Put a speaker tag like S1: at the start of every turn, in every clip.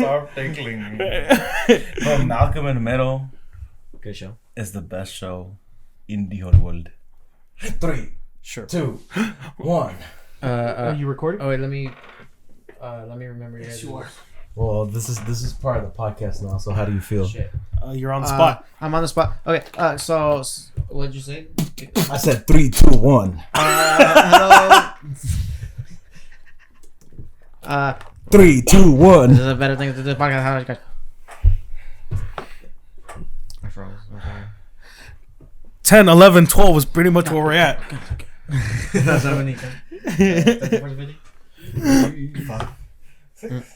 S1: Stop tickling me. No, Malcolm in the Middle.
S2: Good show.
S1: Is the best show in the whole world. 3,
S3: Sure.
S1: 2, 1.
S3: Are you recording?
S2: Oh wait, let me remember.
S3: Yes, you are.
S1: Well, this is part of the podcast now. So how do you feel?
S2: Shit.
S3: You're on the spot.
S2: I'm on the spot. Okay. So what'd you say?
S1: I said 3, 2, 1.
S2: Hello.
S1: 3, 2, 1.
S2: This is a better thing to do this podcast. How are you guys? I froze. I'm sorry.
S3: 10, 11, 12 is pretty much where we're at.
S2: That's how many. 6.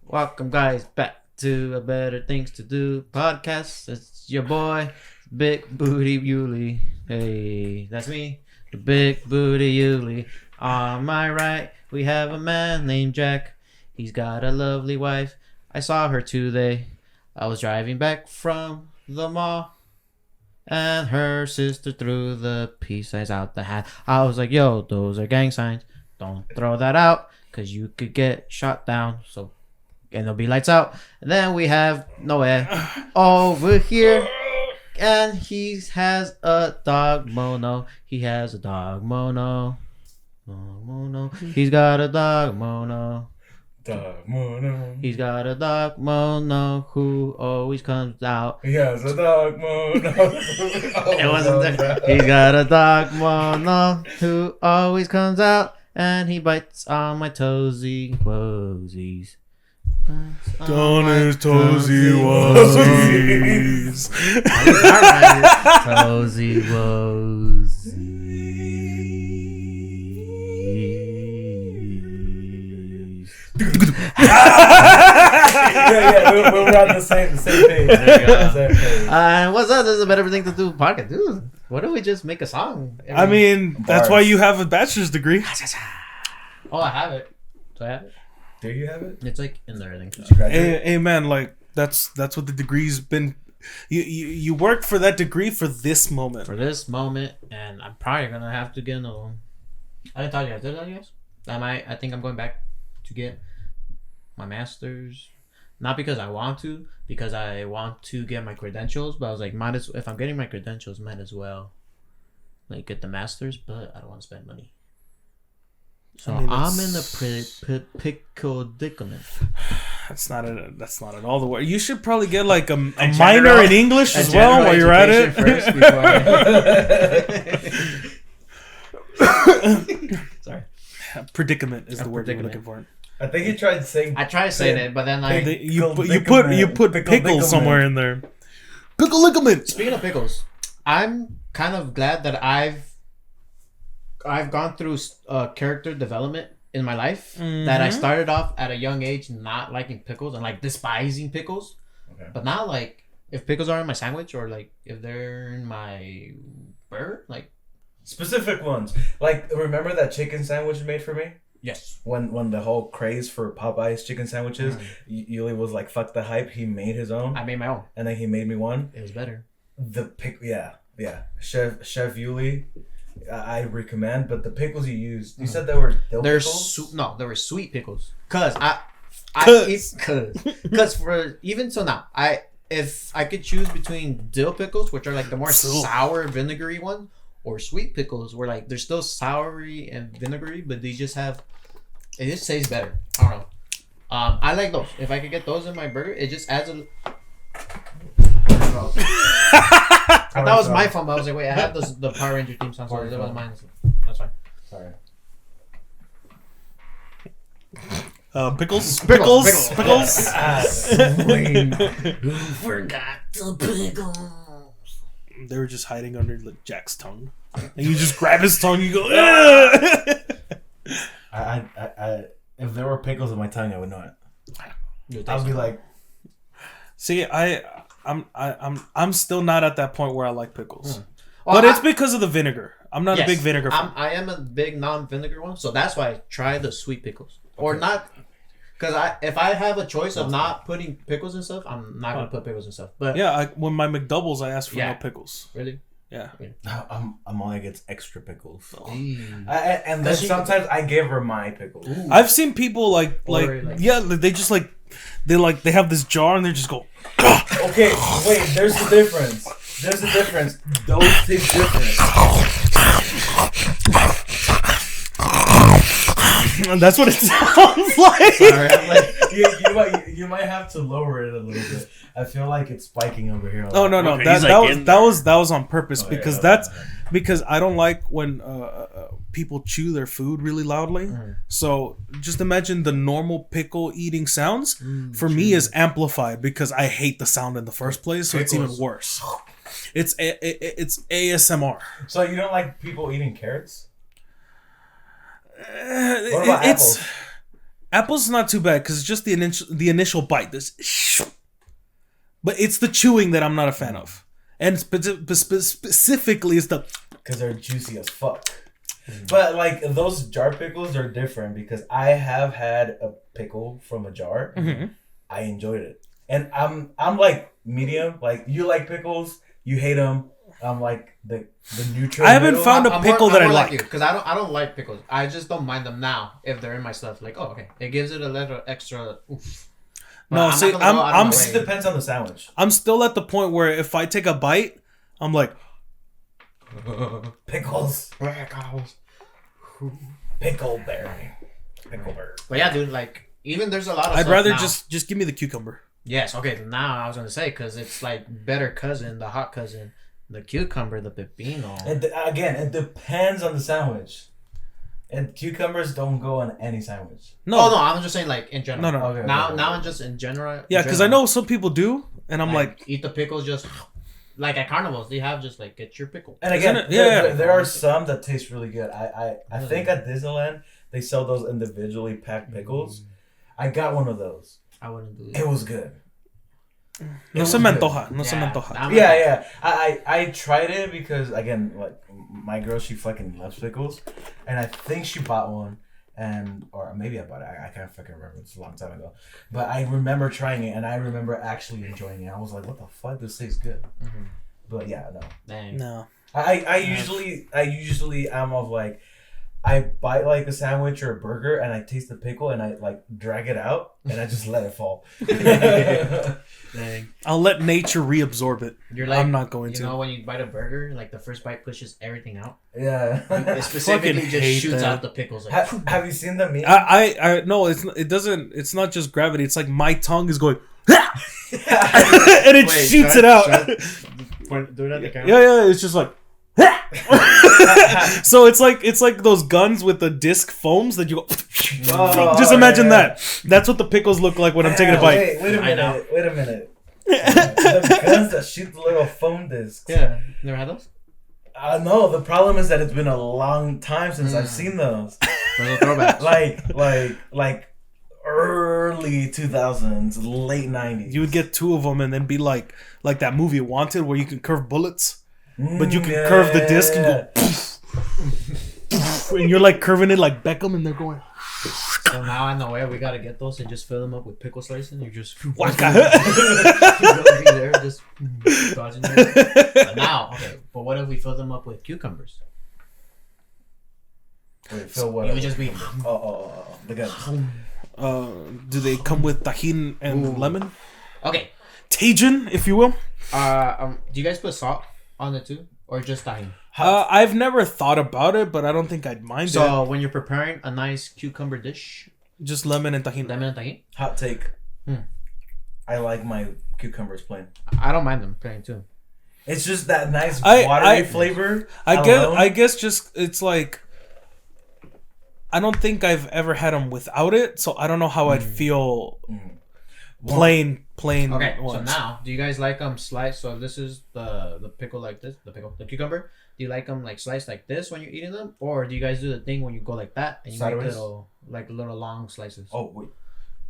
S2: Welcome, guys, back to a Better Things to Do podcast. It's your boy, Big Booty Yuli. Hey, that's me, the Big Booty Yuli. On my right, we have a man named Jack. He's got a lovely wife. I saw her today. I was driving back from the mall, and her sister threw the peace signs out the hat. I was like, yo, those are gang signs. Don't throw that out, because you could get shot down. So, and there'll be lights out. And then we have Noah over here. And he has a dog mono. He has a dog mono. Mono. He's got a dog mono.
S1: Dog mono.
S2: He's got a dog mono who always comes out.
S1: He has a dog mono.
S2: It wasn't there. He's got a dog mono who always comes out, and he bites on my toesy woesies.
S3: On his toesy woesies.
S2: Toesy woesies.
S1: yeah, we're on the same page.
S2: What's up? This is a Better Thing to Do podcast. Dude, why don't we just make a song?
S3: I mean, that's why you have a bachelor's degree.
S2: Oh, I have it. Do I have it?
S1: Do you have it?
S2: It's like in there, I think.
S3: Hey man, like that's what the degree's been. You worked for that degree for this moment.
S2: For this moment, and I'm probably gonna have to get another one. I didn't tell you guys. Did I tell you guys? I think I'm going back to get my master's. Not because I want to, because I want to get my credentials. But I was like, if I'm getting my credentials, might as well like get the master's. But I don't want to spend money. So I mean, I'm in the pickle predicament.
S3: That's not at all the way. You should probably get like a minor in English as well while you're at it.
S2: Sorry.
S3: Predicament is the word you're looking for.
S1: I think you tried saying.
S2: I tried saying it, but then
S3: you put pickles somewhere in there. Pickle ligament.
S2: Speaking of pickles, I'm kind of glad that I've gone through character development in my life. Mm-hmm. That I started off at a young age not liking pickles and like despising pickles. Okay. But now, like, if pickles are in my sandwich or like if they're in my burger, like
S1: specific ones. Like, remember that chicken sandwich you made for me?
S2: Yes.
S1: When the whole craze for Popeye's chicken sandwiches, Yuli was like, "Fuck the hype." He made his own.
S2: I made my own,
S1: and then he made me one.
S2: It was better.
S1: Chef Yuli. I recommend, but the pickles you used, you said they were dill pickles?
S2: They were sweet pickles. Cause for even so now, if I could choose between dill pickles, which are like the more sour vinegary ones, or sweet pickles, where like they're still soury and vinegary, but it just tastes better. I don't know. I like those. If I could get those in my burger, it just adds a. That was my phone, but I was like, wait, I have the Power Ranger theme song, so that was mine. That's fine. Sorry.
S3: Pickles.
S2: Who forgot the pickles?
S3: They were just hiding under Jack's tongue, and you just grab his tongue. You go.
S1: I if there were pickles in my tongue, I would know it. I'd be like,
S3: see, I'm still not at that point where I like pickles. Well, but it's because of the vinegar. I'm not a big vinegar fan.
S2: I am a big non-vinegar one, so that's why I try the sweet pickles. Okay. Or not, because if I have a choice of not putting pickles and stuff, I'm not going to put pickles and stuff. But
S3: yeah, when my McDoubles, I ask for no pickles.
S2: Really?
S3: Yeah.
S1: I'm only against extra pickles.
S2: Mm.
S1: And then sometimes I give her my pickles.
S3: Ooh. I've seen people like they just they have this jar and they just go.
S1: Okay, wait. There's a difference. Those taste different.
S3: That's what it sounds like.
S1: Sorry, I'm like you might have to lower it a little bit. I feel like it's spiking over here.
S3: Oh no, that was on purpose because because I don't like when people chew their food really loudly. So just imagine the normal pickle eating sounds for me is amplified because I hate the sound in the first place. So it's even worse. It's ASMR.
S1: So you don't like people eating carrots?
S3: What about apples? Apples not too bad because it's just the initial bite. But it's the chewing that I'm not a fan of, and specifically it's
S1: because they're juicy as fuck. But like those jar pickles are different because I have had a pickle from a jar. I enjoyed it, and I'm like medium. Like you like pickles, you hate them. I'm like the neutral.
S3: I haven't found a pickle that I like
S2: because I don't like pickles. I just don't mind them now if they're in my stuff. Like okay, it gives it a little extra. Oof.
S3: No, see,
S1: it depends on the sandwich.
S3: I'm still at the point where if I take a bite, I'm like
S1: pickles. Pickleberry.
S2: But yeah, dude, like even there's a lot of.
S3: I'd rather just give me the cucumber.
S2: Yes, okay. Now I was gonna say because it's like better cousin, the hot cousin, the cucumber, the pepino.
S1: Again, it depends on the sandwich. And cucumbers don't go on any sandwich.
S2: No, I'm just saying like in general.
S3: No.
S1: Okay,
S2: now just in general.
S3: Yeah, because I know some people do, and I'm like
S2: eat the pickles just like at carnivals. They have just like get your pickle.
S1: And again, there are some that taste really good. I think at Disneyland they sell those individually packed pickles. I got one of those.
S2: I wouldn't do it.
S1: It was good.
S3: No se me antoja.
S1: Yeah. I tried it because again, like my girl, she fucking loves pickles, and I think she bought one, or maybe I bought it. I can't fucking remember. It's a long time ago, but I remember trying it, and I remember actually enjoying it. I was like, "What the fuck? This tastes good." But yeah, no.
S2: Dang.
S3: No.
S1: I usually am of like. I bite like a sandwich or a burger and I taste the pickle and I like drag it out and I just let it fall.
S3: Dang. I'll let nature reabsorb it.
S2: You're like,
S3: I'm not going to.
S2: You know when you bite a burger, like the first bite pushes everything out?
S1: Yeah.
S2: It specifically just shoots out the pickles. Like,
S1: have you seen the meme?
S3: I no, it's not just gravity. It's like my tongue is going and it shoots it out.
S2: Do it at the camera.
S3: Yeah, it's just like so it's like those guns with the disc foams that you go. Just imagine that. That's what the pickles look like when I'm taking a bite.
S1: Wait a minute. The guns that shoot the little foam discs.
S2: Yeah, never had those.
S1: No. The problem is that it's been a long time since I've seen those.
S2: Those are throwbacks. like early 2000s, late 90s.
S3: You would get two of them and then be like that movie Wanted where you can curve bullets. But you can curve the disc and go and you're like curving it like Beckham and they're going.
S2: So now I know where we gotta get those and just fill them up with pickle slices and you just be there just dodging there. But now, okay, but what if we fill them up with cucumbers?
S1: Wait, fill what?
S2: You would just be
S1: the guns.
S3: Do they come with tajin and lemon?
S2: Okay.
S3: Tajin, if you will.
S2: Do you guys put salt on it too, or just tajin?
S3: I've never thought about it, but I don't think I'd mind it.
S2: So when you're preparing a nice cucumber dish,
S3: just lemon and tajin.
S1: Hot take. I like my cucumbers plain.
S2: I don't mind them plain too.
S1: It's just that nice watery flavor.
S3: I guess just it's like I don't think I've ever had them without it, so I don't know how I'd feel. Plain.
S2: Okay,
S3: ones.
S2: so now, do you guys like them sliced? So this is the pickle like this, the cucumber. Do you like them like sliced like this when you're eating them, or do you guys do the thing when you go like that and you
S1: Sideways?
S2: make little long slices?
S1: Oh wait,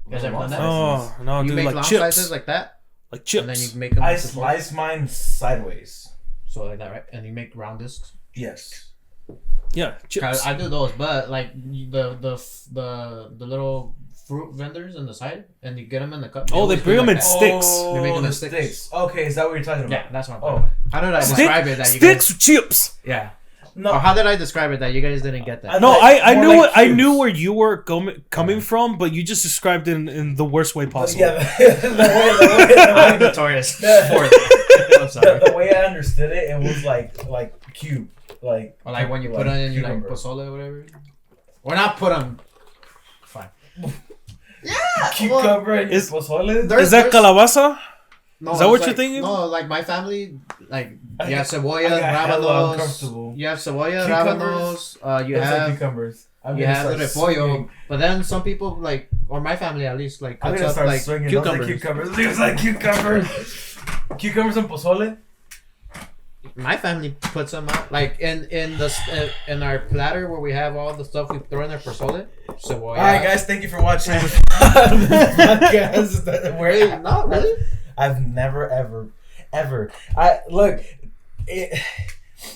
S2: You guys ever done that?
S3: Oh no,
S2: you
S3: dude,
S2: make
S3: like
S2: long
S3: chips,
S2: slices like that,
S3: like chips,
S2: and then you make them.
S1: I slice mine sideways.
S2: So like that, right? And you make round discs.
S1: Yes.
S3: Yeah, chips.
S2: I do those, but like the little fruit vendors on the side, and you get them in the cup.
S3: They bring them in sticks.
S1: Oh,
S2: They make them in
S1: sticks. Okay, is that what you're talking about?
S2: Yeah, that's what I'm talking about. How did I describe it? That you
S3: Sticks
S2: guys,
S3: with chips.
S2: yeah.
S1: No,
S2: Or how did I describe it that you guys didn't get that?
S3: No,
S1: Like,
S3: I
S1: more
S3: knew
S1: like
S3: what I
S1: cubes.
S3: knew where you were coming from, but you just described it in the worst way possible.
S1: yeah, the
S2: I'm
S1: way,
S2: notorious for that. I'm sorry.
S1: the way I understood it, it was like cube, like
S2: Or like when you put on in your like
S1: cucumber.
S2: pozole or whatever. Or not put on. Fine. Yeah.
S1: cucumber and
S3: Is-
S1: pozole.
S3: Is that calabaza?
S2: No,
S3: Is that
S2: it's
S3: what
S2: like,
S3: you're thinking?
S2: No, like my family, like
S1: I
S2: you have
S1: got-
S2: cebolla,
S1: I got hella
S2: rábanos.
S1: uncomfortable.
S2: You have cebolla,
S1: Cucumbers.
S2: rábanos. You
S1: It's like
S2: have
S1: cucumbers. I'm
S2: you
S1: gonna
S2: have the
S1: start
S2: repollo.
S1: swinging.
S2: But then some people like, or my family at least, like
S1: I'm
S2: cuts
S1: gonna
S2: up
S1: start
S2: like
S1: swinging.
S2: cucumbers.
S1: Cucumbers. It was like cucumbers. Cucumbers and pozole.
S2: My family puts them out like in our platter where we have all the stuff we throw in there for pozole. Cebolla.
S1: All right, guys. Thank you for watching this podcast.
S2: Wait, not really.
S1: I've never ever. I look. It,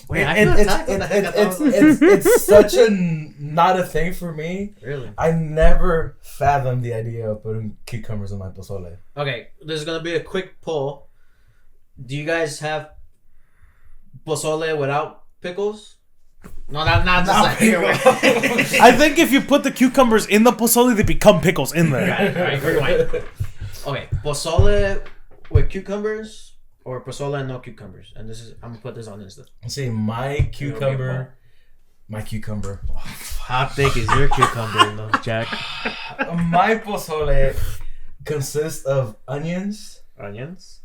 S2: Wait, I
S1: it-
S2: feel
S1: it's,
S2: attacked. What the heck? I thought
S1: it's such a not a thing for me.
S2: Really?
S1: I never fathomed the idea of putting cucumbers in my pozole.
S2: Okay, there's gonna be a quick poll. Do you guys have pozole without pickles? No, not just
S1: Not
S2: like
S1: pickles.
S3: I think if you put the cucumbers in the pozole, they become pickles in there.
S2: Alright, rewind. Okay, pozole with cucumbers or pozole and no cucumbers. And this is I'm gonna put this on Insta.
S1: See, my cucumber.
S2: How thick is your cucumber, though, Jack?
S1: My pozole consists of onions,
S2: Onions,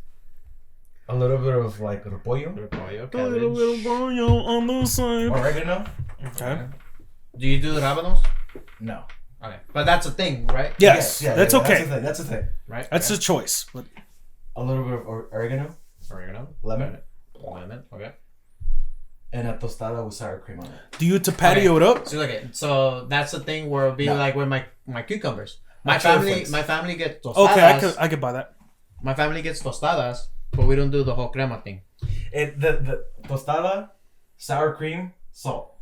S1: a little bit of like repollo,
S2: repollo,
S3: A little
S2: cabbage.
S3: bit of mayo on the side.
S1: oregano.
S3: Okay.
S2: Do you do the rábanos?
S1: No.
S2: Okay, but that's a thing, right?
S3: Yes, that's okay.
S1: That's the thing.
S2: Right.
S3: That's
S2: okay.
S3: a choice. But
S1: A little bit of oregano,
S2: Oregano,
S1: lemon,
S2: lemon. Okay.
S1: and a tostada with sour cream on it.
S3: do you to patio it up?
S2: So okay, so that's the thing where it'll be
S1: No.
S2: like with my cucumbers. My
S1: Actual
S2: family,
S1: flakes.
S2: my family gets tostadas.
S3: Okay, I could buy that.
S2: My family gets tostadas, but we don't do the whole crema thing.
S1: The tostada, sour cream, salt.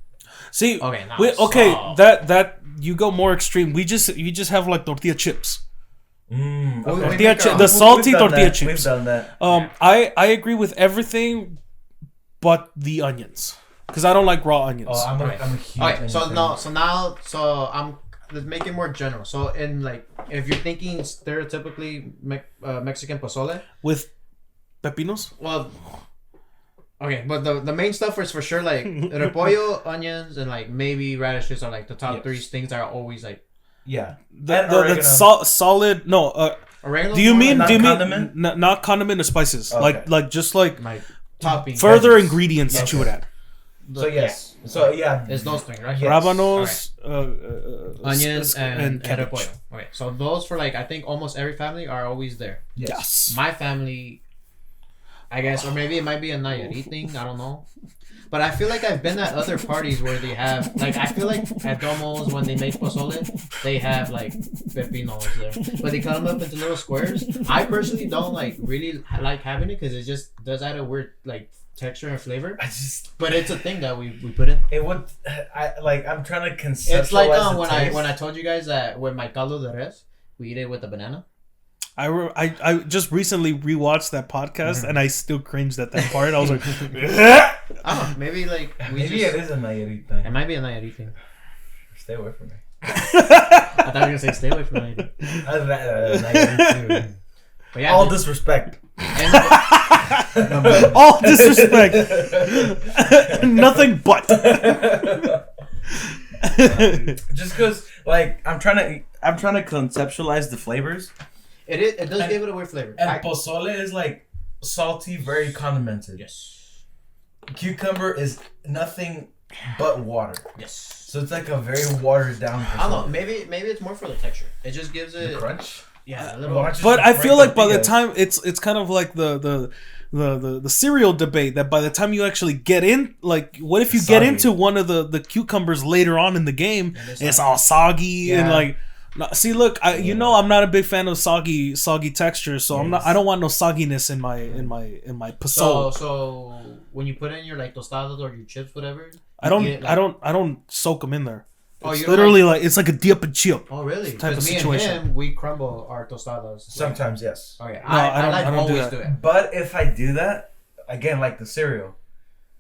S3: See,
S2: Okay, now
S3: okay,
S2: so-
S3: that you go more extreme. You just have like tortilla chips.
S1: Okay.
S3: Tortilla
S2: make our-
S3: the salty
S1: We've done
S3: tortilla
S1: that. We've
S3: chips.
S1: done that.
S3: I agree with everything, but the onions, because I don't like raw onions.
S1: Oh, I'm a
S2: Okay.
S1: huge.
S2: Okay,
S1: onion
S2: so
S1: fan.
S2: no, so I'm let's make it more general. So in like if you're thinking stereotypically Mexican pozole,
S3: With pepinos.
S2: well, okay, but the main stuff is for sure like repollo, onions, and like maybe radishes are like the top
S1: Yes.
S2: three things that are always like
S1: Yeah.
S3: The
S1: And oregano.
S3: solid. No.
S2: oregano.
S3: Do you mean
S1: condiment?
S3: not condiment or spices?
S1: Okay.
S3: Like just like
S2: like topping
S3: further
S1: veggies.
S3: ingredients that you would add.
S1: So yes. So yeah.
S2: It's those things, right?
S1: Yes.
S3: Rabanos,
S2: Onions and
S3: cabbage.
S2: repollo. Okay, so those for like I think almost every family are always there.
S3: Yes.
S2: My family, I guess, or maybe it might be a Nayarit thing. I don't know. But I feel like I've been at other parties where they have, like, I feel like at Domos when they make pozole, they have like pepinos there, but they cut them up into little squares. I personally don't like really like having it because it just does add a weird like texture and flavor.
S1: I just.
S2: But it's a thing that we put in.
S1: It would. I'm trying to conceptualize.
S2: It's like
S1: the
S2: when
S1: taste.
S2: I told you guys that with my caldo de res, we eat it with a banana.
S3: I just recently rewatched that podcast and I still cringed at that part. I was like,
S2: I don't know, maybe like we
S1: Maybe
S2: just,
S1: it is a Nayarit thing.
S2: it might be a Nayarit thing.
S1: Stay away from me.
S2: I thought you were gonna say stay away from Nayarit.
S1: Nayarit too.
S2: But yeah,
S1: All disrespect.
S3: all disrespect, nothing but.
S1: Just because, like, I'm trying to conceptualize the flavors.
S2: it does give it a weird flavor.
S1: And pozole is like salty, very condimented.
S2: Yes.
S1: Cucumber is nothing but water.
S2: Yes.
S1: So it's like a very watered down.
S2: I don't know. Maybe it's more for the texture. It just gives it
S1: crunch.
S2: Yeah, a little.
S1: Watch
S3: But
S1: it
S3: I feel
S1: break
S3: like by the
S1: tortillas.
S3: time it's kind of like the cereal debate that by the time you actually get in, like, what if you get
S1: Soggy.
S3: into one of the cucumbers later on in the game,
S2: And
S3: it's all soggy and
S1: Yeah.
S3: like. No, see, look, I'm not a big fan of soggy texture, so I don't want no sogginess in my pozole.
S2: So when you put in your like tostadas or your chips, whatever.
S3: I don't
S2: you get, like-
S3: I don't soak them in there.
S2: Oh,
S3: It's
S2: you don't
S3: literally like it's like a dip and chip.
S2: Oh really?
S3: type of
S2: 'Cause me
S3: situation.
S2: and him, we crumble our tostadas.
S1: Sometimes yes.
S2: Okay,
S3: No, I don't-
S2: like
S3: I don't do
S2: always
S3: that.
S2: do it.
S1: But if I do that, again, like the cereal,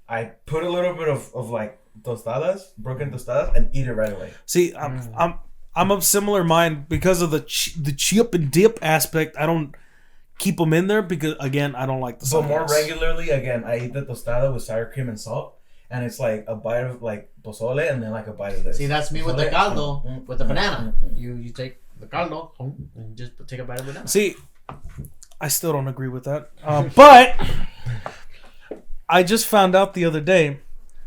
S1: I put a little bit of like tostadas, broken tostadas, and eat it right away.
S3: See, I'm of similar mind because of the chip and dip aspect. I don't keep them in there because again, I don't like the.
S1: So more regularly, again, I eat the tostada with sour cream and salt, and it's like a bite of like pozole, and then like a bite of this.
S2: See, that's me with the caldo, with the banana. You take the caldo and just take a bite of banana.
S3: See, I still don't agree with that, but I just found out the other day.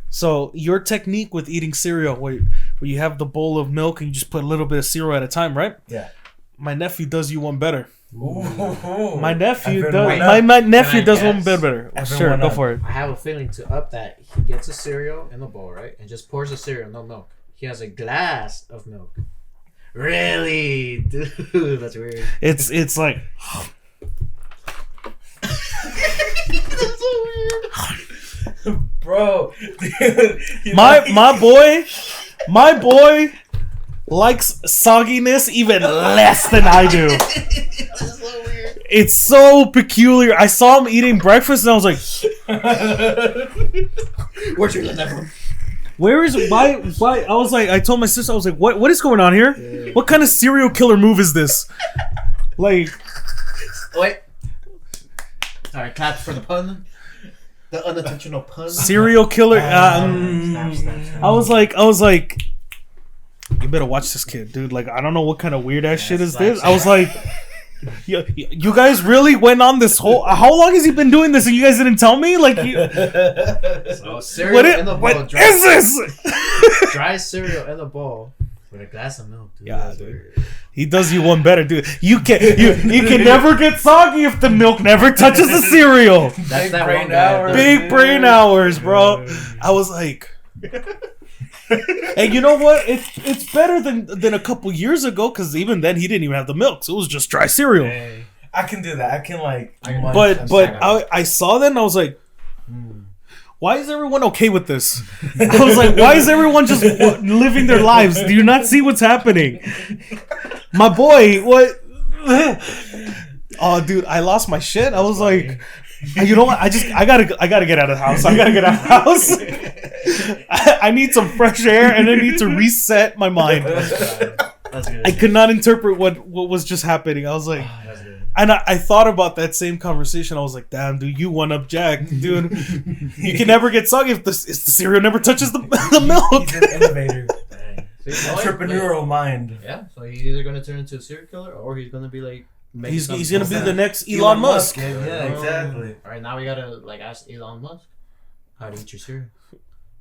S3: So your technique with eating cereal, where you have the bowl of milk and you just put a little bit of cereal at a time, right?
S1: Yeah.
S3: My nephew does you one better.
S1: Ooh.
S3: My nephew
S1: I've
S3: does.
S1: been
S3: My nephew does
S2: guess?
S3: one bit better.
S1: I've been
S3: Sure,
S1: one
S3: go
S1: up.
S3: for it.
S2: I have a feeling to up that he gets a cereal in the bowl, right? And just pours the cereal, no milk. He has a glass of milk. Really? Dude, that's weird.
S3: It's like
S2: That's so weird.
S1: Bro. Dude,
S3: my boy likes sogginess even less than I do.
S2: That's so weird.
S3: It's so peculiar. I saw him eating breakfast and I was like,
S2: Where'd you learn that from?
S3: where is why I was like, I told my sister, I was like, what is going on here?
S2: Yeah.
S3: What kind of serial killer move is this? Like,
S2: Wait. Sorry, claps for the pun. The unintentional pun.
S3: serial killer.
S2: Snap.
S3: I was like, you better watch this kid, dude. Like, I don't know what kind of weird ass shit is this. I was like, you guys really went on this whole. How long has he been doing this and you guys didn't tell me? Like,
S2: So cereal in the bowl.
S3: what is this?
S2: Dry cereal in the bowl with a glass of milk, dude.
S3: Yeah,
S2: That's
S3: dude.
S2: weird.
S3: He does you one better, dude. You can never get soggy if the milk never touches the cereal.
S2: That's
S1: Big
S2: that
S1: brain
S2: one guy.
S1: hours.
S3: Big brain hours, bro. I was like, and you know what? It's better than a couple years ago because even then he didn't even have the milk, so it was just dry cereal.
S2: Hey.
S1: I can do that. I can like. munch
S3: But
S1: and
S3: but
S1: snack.
S3: I saw that and I was like, why is everyone okay with this? I was like, why is everyone just living their lives? Do you not see what's happening? My boy, what? Oh, dude, I lost my shit. I was like, you know what? I gotta get out of the house. I gotta get out of the house. I need some fresh air and I need to reset my mind.
S2: That's good.
S3: I could not interpret what was just happening. I was like,
S2: That's good.
S3: and I thought about that same conversation. I was like, damn, dude, you one up Jack, dude. You can never get soggy if the cereal never touches the milk.
S1: He's an innovator.
S2: Dang.
S1: Entrepreneurial mind.
S2: Yeah, so he's either gonna turn into a serial killer or he's gonna be like.
S3: He's gonna be the next Elon Musk.
S1: Yeah, exactly.
S2: All right, now we gotta like ask Elon Musk how to eat your cereal.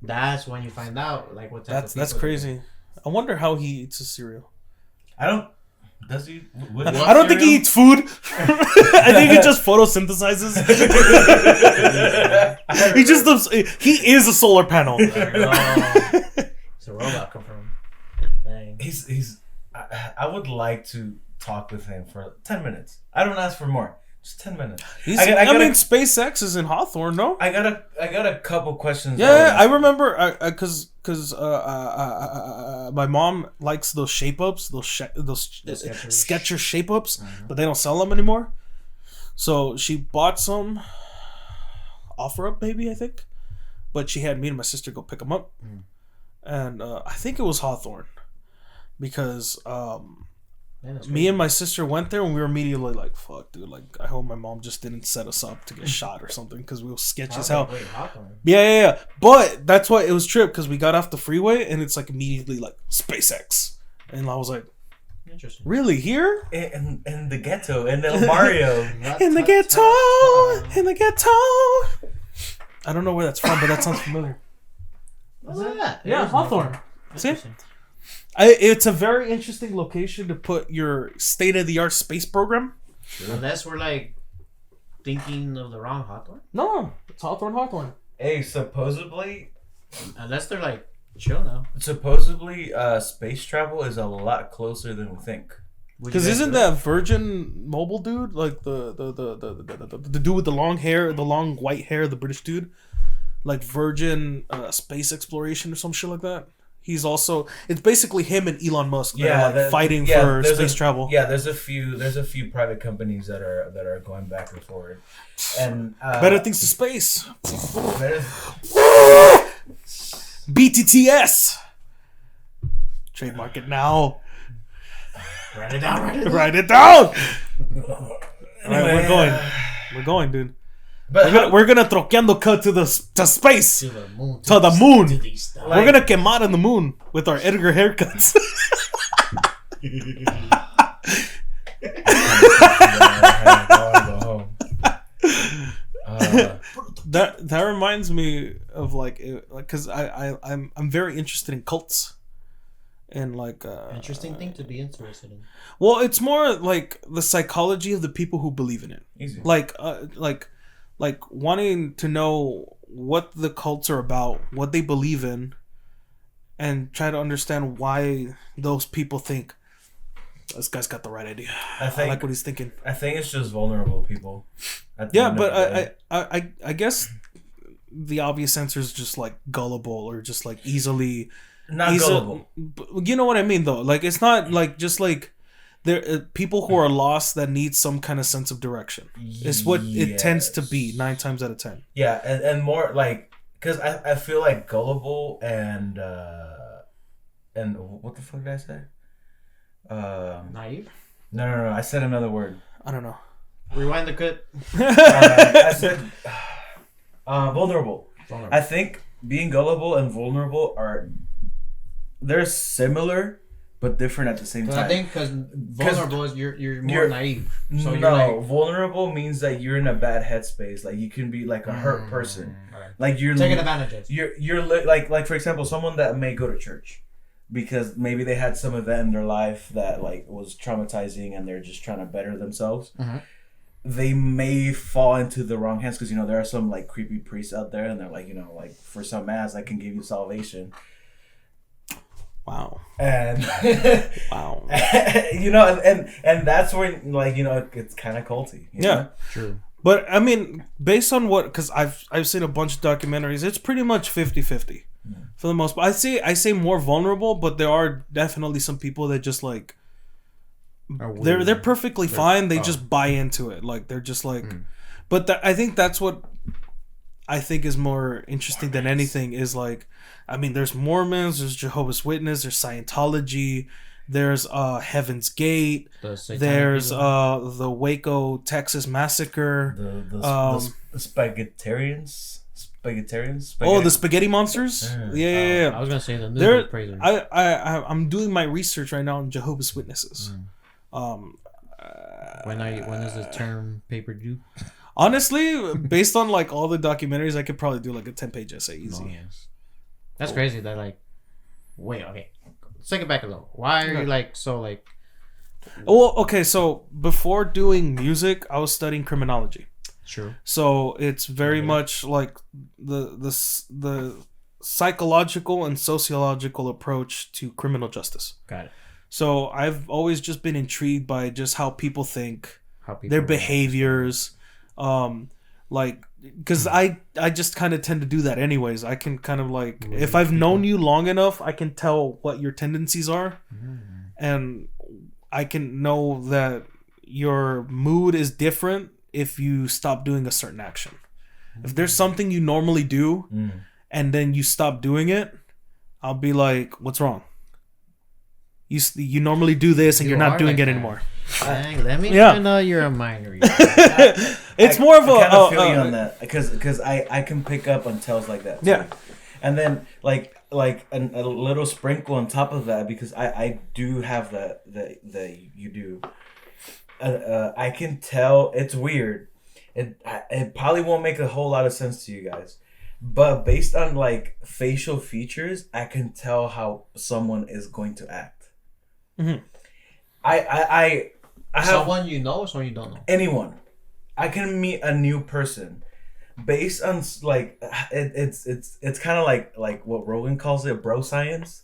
S2: That's when you find out like what type of
S3: That's
S2: people
S3: crazy. I wonder how he eats his cereal.
S1: I don't. Does he? What
S3: I don't think he eats food. I think he just photosynthesizes. He is a solar panel.
S2: It's a robot come from. Dang.
S1: He's. I would like to talk with him for 10 minutes. I don't ask for more. Just 10 minutes.
S3: I mean, SpaceX is in Hawthorne, no?
S1: I got a couple questions.
S3: Yeah, I remember because my mom likes those shape ups, those Skechers shape ups, but they don't sell them anymore. So she bought some, offer up maybe I think, but she had me and my sister go pick them up, and I think it was Hawthorne, because me and my sister went there and we were immediately like, fuck, dude, like I hope my mom just didn't set us up to get shot or something because we were sketchy as hell. Yeah. But that's why it was trip, because we got off the freeway and it's like immediately like SpaceX. And I was like,
S2: Interesting.
S3: really, here?
S1: in the ghetto, in El Barrio.
S3: In the ghetto. I don't know where that's from, but that sounds familiar.
S2: What's that?
S3: Yeah, Hawthorne. See?
S2: Interesting.
S3: It's a very interesting location to put your state-of-the-art space program.
S2: Unless we're like thinking of the wrong Hawthorne.
S3: No, it's Hawthorne.
S1: Hey, supposedly,
S2: Unless they're like chill now.
S1: space travel is a lot closer than we think.
S3: Because isn't that Virgin Mobile dude, like the dude with the long hair, the long white hair, the British dude, like Virgin Space Exploration or some shit like that? He's also, it's basically him and Elon Musk that are like fighting for
S1: there's
S3: space travel.
S1: Yeah, there's a few private companies that are going back and forward, and
S3: better things to space.
S1: better-
S3: BTTS. Trademark it now.
S2: Write it down.
S3: Write it down. All
S1: Anyway,
S3: right, we're going, dude.
S1: But
S3: We're gonna troqueando cut to space.
S2: To the moon.
S3: To the moon.
S2: To the stars.
S3: We're gonna quemar on the moon with our Edgar haircuts. That reminds me of like because I'm very interested in cults and like
S2: Interesting thing to be interested in.
S3: well, it's more like the psychology of the people who believe in it.
S1: Easy.
S3: Like wanting to know what the cults are about, what they believe in, and try to understand why those people think this guy's got the right idea. I like what he's thinking.
S1: I think it's just vulnerable people.
S3: Yeah, but I guess the obvious answer is just like gullible or just like easily
S1: gullible.
S3: You know what I mean though? Like it's not like just like there people who are lost that need some kind of sense of direction. It's what it tends to be 9 times out of 10.
S1: Yeah, and more like because I feel like gullible and what the fuck did I say?
S2: Naive.
S1: No. I said another word.
S3: I don't know.
S2: Rewind the clip.
S1: I said vulnerable. I think being gullible and vulnerable they're similar but different at the same time.
S2: I think because vulnerable is you're more naive. So
S1: no,
S2: you're like,
S1: vulnerable means that you're in a bad headspace. Like you can be like a hurt person.
S2: Right.
S1: Like you're
S2: taking advantage.
S1: You're like for example, someone that may go to church because maybe they had some event in their life that like was traumatizing and they're just trying to better themselves.
S2: Mm-hmm.
S1: They may fall into the wrong hands because there are some like creepy priests out there and they're like like for some mass I can give you salvation.
S3: Wow.
S1: And
S3: wow.
S1: and that's where like it's kind of culty. You know?
S2: True.
S3: But I mean, based on what, because I've seen a bunch of documentaries, it's pretty much 50-50 for the most part. I say more vulnerable, but there are definitely some people that just like they're perfectly fine. They just buy into it. Like they're just like, but I think that's what I think is more interesting than anything is like, I mean, there's Mormons, there's Jehovah's Witness, there's Scientology, there's Heaven's Gate, there's the Waco, Texas massacre,
S1: the Spaghettarians.
S3: Oh, the spaghetti monsters. Yeah.
S2: I was gonna say the new appraisers.
S3: I'm doing my research right now on Jehovah's Witnesses.
S2: When is the term paper due?
S3: Honestly, based on like all the documentaries, I could probably do like a 10-page essay easy.
S2: Oh, yes. That's crazy. That like, wait, okay, let's take it back a little. Why are you like so like?
S3: Well, okay, so before doing music, I was studying criminology.
S2: True.
S3: So it's very much like the psychological and sociological approach to criminal justice.
S2: Got it.
S3: So I've always just been intrigued by just how people think, their behaviors, like, because I just kind of tend to do that anyways. I can kind of like, if I've known you long enough, I can tell what your tendencies are, and I can know that your mood is different if you stop doing a certain action. If there's something you normally do and then you stop doing it, I'll be like, what's wrong? You normally do this and you're not doing it anymore.
S2: Dang, let me know you're a minor.
S3: It's more of a...
S1: I kind of feel you on that because I can pick up on tells like that too.
S3: Yeah.
S1: And then like a little sprinkle on top of that, because I do have that you do. I can tell it's weird. It probably won't make a whole lot of sense to you guys, but based on like facial features, I can tell how someone is going to act.
S3: Mm-hmm.
S1: I have
S2: someone you know or someone you don't know.
S1: Anyone. I can meet a new person based on like it's kind of like what Rogan calls it, bro science.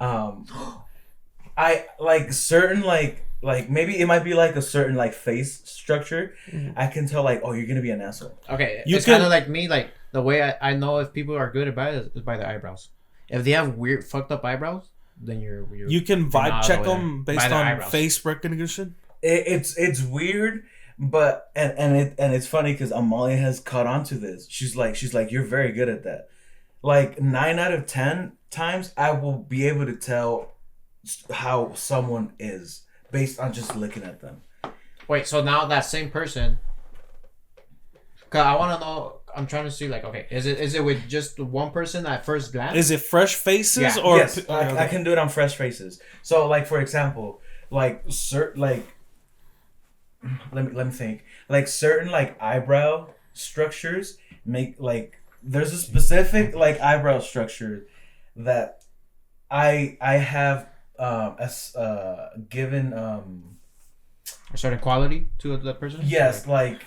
S1: I like certain like maybe it might be like a certain like face structure. I can tell like, oh, you're gonna be an asshole.
S2: Okay, it's kind of like me. Like the way I know if people are good or bad is by their eyebrows. If they have weird fucked up eyebrows, then you're
S3: You can vibe
S2: not
S3: check
S2: all the way
S3: them
S2: there.
S3: based
S2: By the
S3: on
S2: eyebrows.
S3: face recognition.
S1: It's weird, but and it's funny because Amalia has caught on to this. She's like you're very good at that. Like 9 out of 10 times, I will be able to tell how someone is based on just looking at them.
S2: Wait, so now that same person. Cause I want to know. I'm trying to see, like, okay, is it with just one person at first glance?
S3: Is it fresh faces
S2: Yeah.
S3: or?
S1: Yes, I can do it on fresh faces. So, like, for example, like let me think. Like certain like eyebrow structures make like there's a specific like eyebrow structure that I have as given
S2: A certain quality to the person?
S1: yes like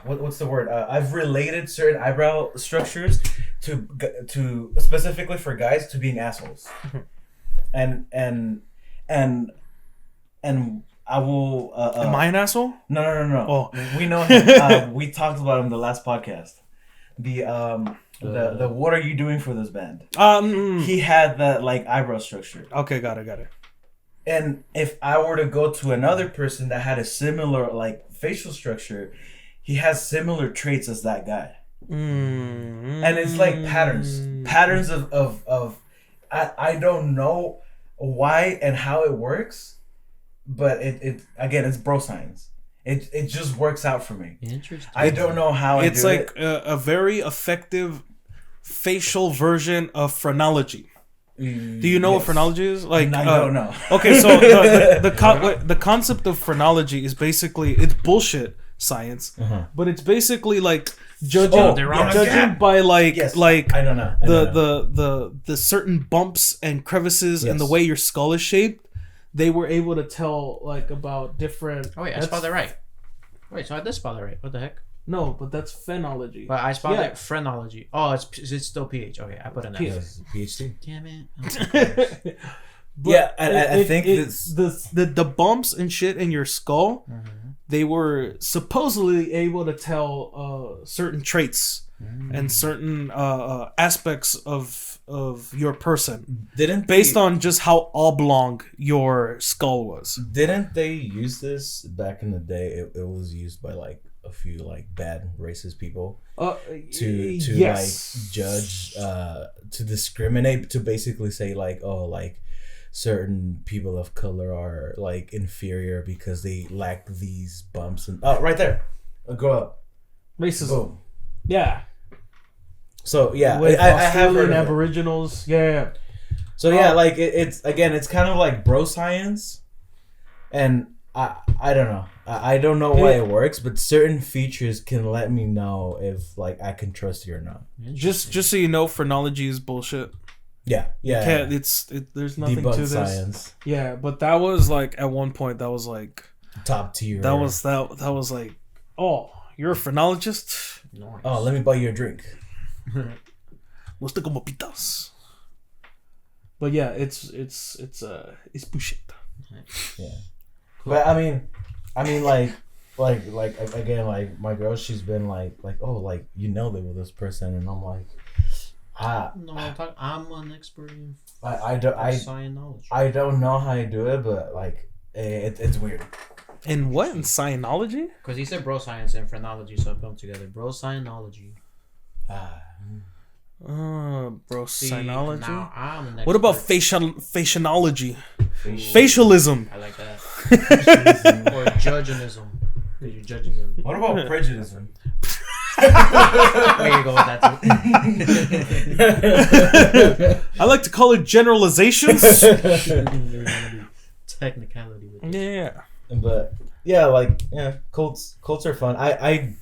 S1: what's the word I've related certain eyebrow structures to specifically for guys to being assholes and I will
S3: Am I an asshole?
S1: no
S3: Oh.
S1: we know him. We talked about him the last podcast the what are you doing for this band he had that like eyebrow structure.
S3: Okay, got it.
S1: And if I were to go to another person that had a similar like facial structure, he has similar traits as that guy. And it's like patterns of I don't know why and how it works, but it again it's bro science. It just works out for me.
S2: Interesting.
S1: I don't know how
S3: It's like a very effective facial version of phrenology. Do you know what phrenology is? Like
S1: I don't know.
S3: Okay, so the concept of phrenology is basically it's bullshit science, but it's basically like judging by like
S1: Yes.
S3: like
S1: I don't know.
S3: the certain bumps and crevices and the
S1: Yes.
S3: way your skull is shaped. They were able to tell like about different.
S2: Oh wait, I spelled that right. Wait, so I did spell that right. What the heck?
S3: No, but that's phenology.
S2: But I spelled
S3: Yeah.
S2: it phrenology. Oh, it's still PH. Okay, I put an F.
S1: PhD.
S2: Damn it.
S3: But
S1: Yeah, I think
S3: the bumps and shit in your skull, they were supposedly able to tell certain traits and certain aspects of your person based on just how oblong your skull was.
S1: Didn't they use this back in the day? It was used by like a few like bad racist people to
S3: yes.
S1: like judge to discriminate, to basically say like, oh, like certain people of color are like inferior because they lack these bumps and right there, grow up
S3: Racism.
S1: boom.
S3: Yeah.
S1: So yeah,
S3: With
S1: I have heard
S3: Australian
S1: of it.
S3: Aboriginals. Yeah.
S1: So yeah, like it's again, it's kind of like bro science, and I don't know. I don't know why it works, but certain features can let me know if like I can trust you or not.
S3: Just so you know, phrenology is bullshit.
S1: Yeah.
S3: Can't, there's nothing
S1: Debunk
S3: to this.
S1: science.
S3: Yeah, but that was like at one point that was like
S1: Top tier.
S3: that was like, oh, you're a phrenologist?
S2: Nice.
S1: Oh, let me buy you a drink.
S3: Musta como pitas. But yeah, it's bullshit.
S1: Yeah. But I mean like again, like my girl, she's been like oh, like you know they were this person, and I'm like
S2: No, I'm an expert in
S1: I don't
S2: Scientology.
S1: I don't know how you do it, but like it's weird.
S3: In what? In Scientology?
S2: Because he said bro science and phrenology, so I put them together. Bro Scientology.
S3: Bro,
S2: See,
S3: Scientology.
S2: now I'm an
S3: What about
S2: expert.
S3: facianology? Facialism.
S2: I like that. Or judgeism. Because you're judging them.
S1: What about prejudice?
S2: There you go with that too.
S3: I like to call it generalizations.
S2: Technicality with it.
S3: Yeah.
S1: But yeah, like cults are fun. I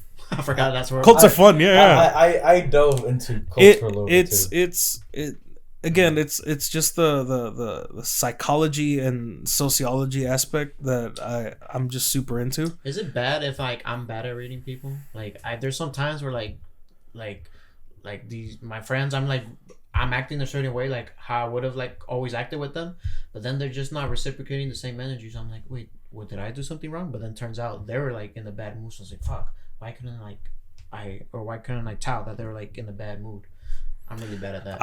S2: forgot that's where
S3: Cults are fun. Yeah.
S1: I dove into cults for a little bit too.
S3: Again, it's just the psychology and sociology aspect that I'm just super into.
S2: Is it bad if like I'm bad at reading people? Like there's some times where like these my friends, I'm acting a certain way, like how I would have like always acted with them, but then they're just not reciprocating the same energy. So I'm like, wait, what, did I do something wrong? But then turns out they were like in a bad mood. So I was like, fuck, why couldn't I tell that they were like in a bad mood? I'm really bad at that.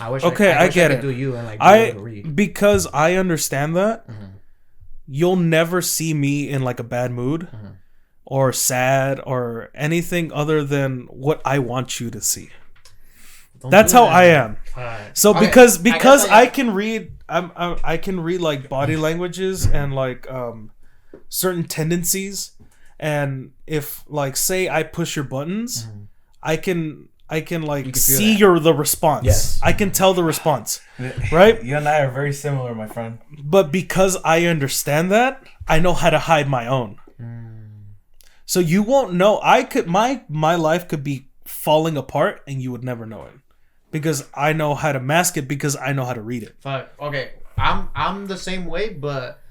S2: I wish
S3: Okay, I
S2: wish
S3: get
S2: I
S3: it.
S2: could do you and like be able to read.
S3: Because I understand that.
S2: Mm-hmm.
S3: You'll never see me in like a bad mood
S2: Mm-hmm.
S3: or sad or anything other than what I want you to see. That's how I am. So
S2: Okay,
S3: because
S2: I
S3: I can read I can read like body languages and like certain tendencies, and if like say I push your buttons, I can like
S2: You can feel
S3: see
S2: that.
S3: the response.
S1: Yes.
S3: I can tell the response. Right?
S1: You and I are very similar, my friend.
S3: But because I understand that, I know how to hide my own. So you won't know. I could my life could be falling apart and you would never know it. Because I know how to mask it because I know how to read it.
S2: Fuck. Okay, I'm the same way, but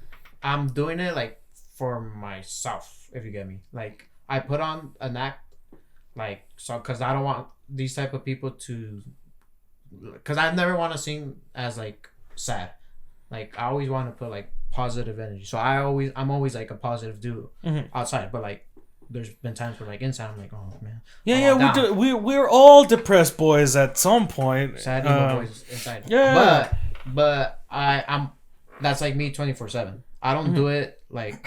S2: I'm doing it like for myself. If you get me, like I put on an act, like so, because I don't want these type of people to, because I never want to seem as like sad. Like I always want to put like positive energy. So I'm always like a positive dude outside, but like. There's been times where like inside I'm like, oh man.
S3: Yeah, we're all depressed boys at some point.
S2: Sad emo boys inside.
S3: Yeah.
S2: But I'm that's like me 24/7. I don't do it like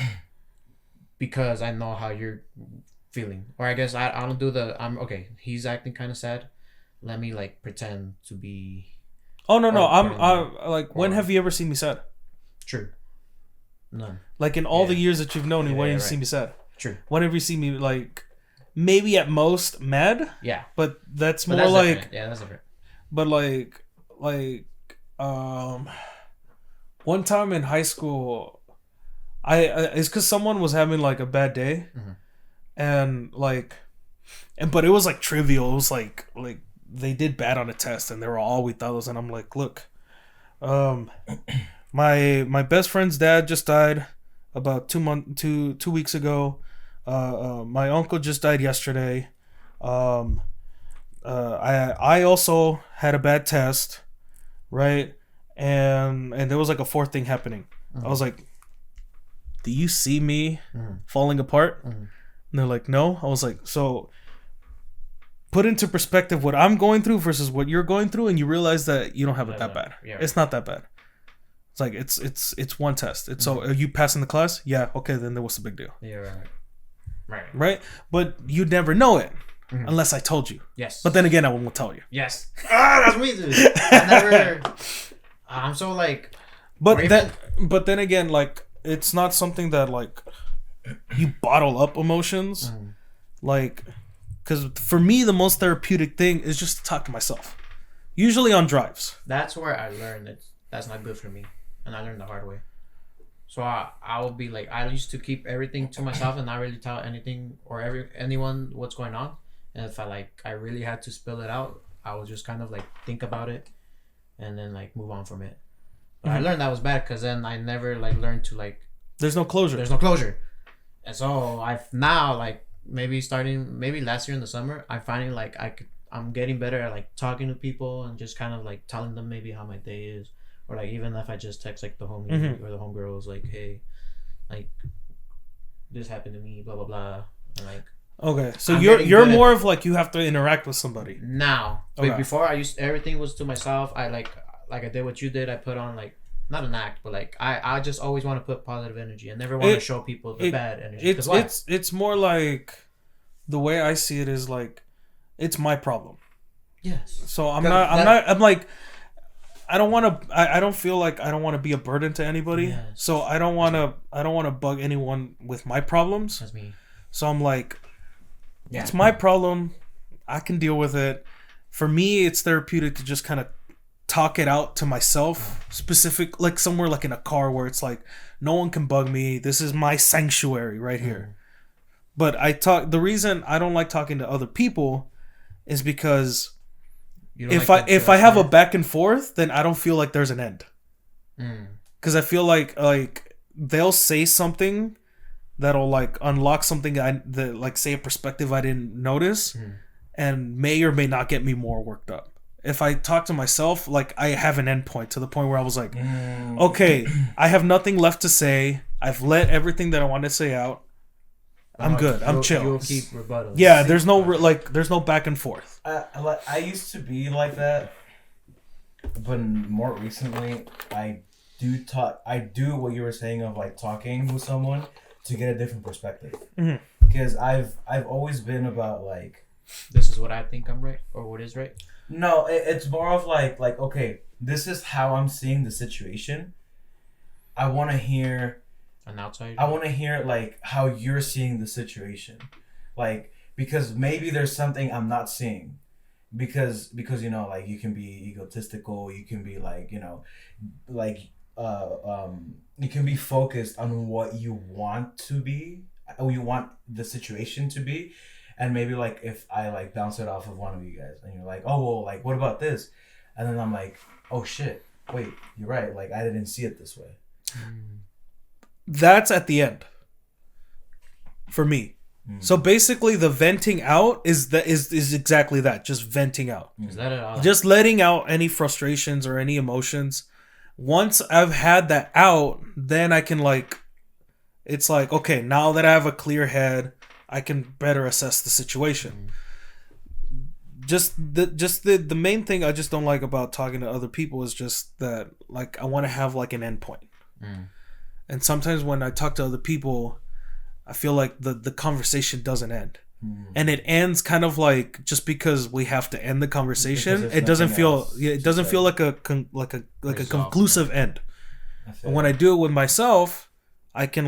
S2: because I know how you're feeling. Or I guess I don't do I'm okay, he's acting kind of sad. Let me like pretend to be.
S3: Oh no, I'm like when have you ever seen me sad?
S2: True. None.
S3: Like in all the years that you've known me, when have you seen me sad?
S2: True.
S3: Whenever you see me like maybe at most mad.
S2: Yeah.
S3: But that's
S2: But
S3: more like
S2: different. Yeah, that's different.
S3: But one time in high school, it's because someone was having like a bad day, and but it was like trivial. It was like they did bad on a test, and they were all we thought was, and I'm like, look, my best friend's dad just died about 2 weeks ago. My uncle just died yesterday. I also had a bad test, right? And there was like a fourth thing happening. I was like, do you see me falling apart? And they're like, no. I was like, so put into perspective what I'm going through versus what you're going through, and you realize that you don't have it that bad.
S2: Yeah.
S3: It's not that bad. It's like it's one test. It's so are you passing the class? Yeah, okay, then what's the big deal?
S2: Yeah, right.
S3: Right? But you'd never know it unless I told you.
S2: Yes.
S3: But then again, I won't tell you.
S2: Yes. That's me, dude. I never. I'm so like.
S3: But then again, like it's not something that like you bottle up emotions, like because for me the most therapeutic thing is just to talk to myself, usually on drives.
S2: That's where I learned that's not good for me, and I learned the hard way. So I will be like, I used to keep everything to myself and not really tell anything or anyone what's going on. And if I really had to spill it out, I would just kind of like think about it and then like move on from it. But I learned that was bad because then I never like learned to like.
S3: There's no closure.
S2: And so I've now like maybe last year in the summer, I finally like I'm getting better at like talking to people and just kind of like telling them maybe how my day is. Or like even if I just text like the homie or the homegirls like, hey, like this happened to me, blah blah blah, and like.
S3: Okay, so you're more of like you have to interact with somebody
S2: now.
S3: Okay.
S2: But before everything was to myself. I like I did what you did. I put on like not an act, but like I just always want to put positive energy. I never want to show people the bad energy.
S3: It's more like the way I see it is like it's my problem.
S2: Yes.
S3: So I'm like. I don't feel like I don't want to be a burden to anybody. Yes. So I don't want to bug anyone with my problems.
S2: That's me.
S3: So I'm like, it's my problem. I can deal with it. For me, it's therapeutic to just kind of talk it out to myself, specific, like somewhere like in a car where it's like, no one can bug me. This is my sanctuary right here. But the reason I don't like talking to other people is because if I have a back and forth, then I don't feel like there's an end. Because I feel like they'll say something that'll like unlock something that like say a perspective I didn't notice, and may or may not get me more worked up. If I talk to myself, like I have an end point to the point where I was like, okay, I have nothing left to say. I've let everything that I want to say out. I'm good. I'm chill.
S2: You'll keep rebuttals.
S3: Yeah, there's no back and forth.
S1: I used to be like that, but more recently, I do what you were saying of like talking with someone to get a different perspective.
S3: Mhm.
S1: Because I've always been about like,
S2: This is what I think I'm right, or what is right.
S1: no, it's more of like okay, this is how I'm seeing the situation. I want to hear
S2: An outsider.
S1: I want to hear like how you're seeing the situation, like because maybe there's something I'm not seeing, because you know like you can be egotistical, you can be like you know, like you can be focused on what you want to be, or you want the situation to be, and maybe like if I like bounce it off of one of you guys and you're like, oh well, like what about this, and then I'm like, oh shit, wait, you're right, like I didn't see it this way.
S3: That's at the end for me. So basically the venting out is exactly that, just venting out.
S2: Is that it?
S3: Just letting out any frustrations or any emotions. Once I've had that out, then I can like, it's like, okay, now that I have a clear head, I can better assess the situation. The main thing I just don't like about talking to other people is just that like I want to have like an endpoint. And sometimes when I talk to other people, I feel like the conversation doesn't end. And it ends kind of like just because we have to end the conversation. It doesn't feel like a conclusive end. And when I do it with myself, I can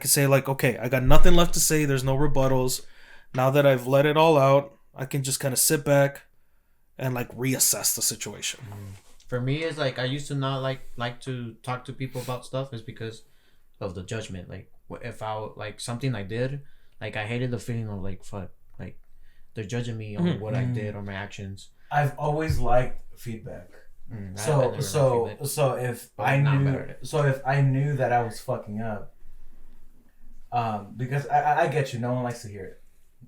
S3: say like, okay, I got nothing left to say. There's no rebuttals. Now that I've let it all out, I can just kind of sit back and like reassess the situation.
S2: For me, it's like I used to not like to talk to people about stuff, is because of the judgment. Like if I like something I did, like I hated the feeling of like fuck, like they're judging me on what I did or my actions.
S1: I've always liked feedback. So if I knew that I was fucking up, because I get you, no one likes to hear it.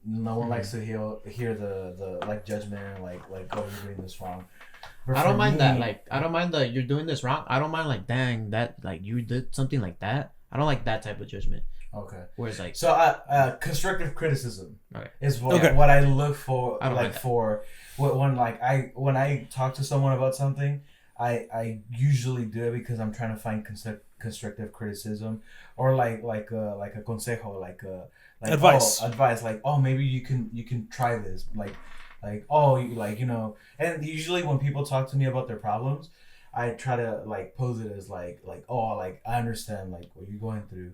S1: No one likes to hear the like judgment and like oh, you're doing this wrong. But
S2: I don't mind that. Like I don't mind that you're doing this wrong. I don't mind like dang that like you did something like that. I don't like that type of judgment.
S1: Okay.
S2: Whereas like
S1: constructive criticism is
S2: what
S1: I look for. Like for when I talk to someone about something, I usually do it because I'm trying to find constructive criticism, or like a consejo, like
S3: advice.
S1: Advice, like oh maybe you can try this, like oh you know, and usually when people talk to me about their problems, I try to like pose it as like oh like I understand like what you're going through,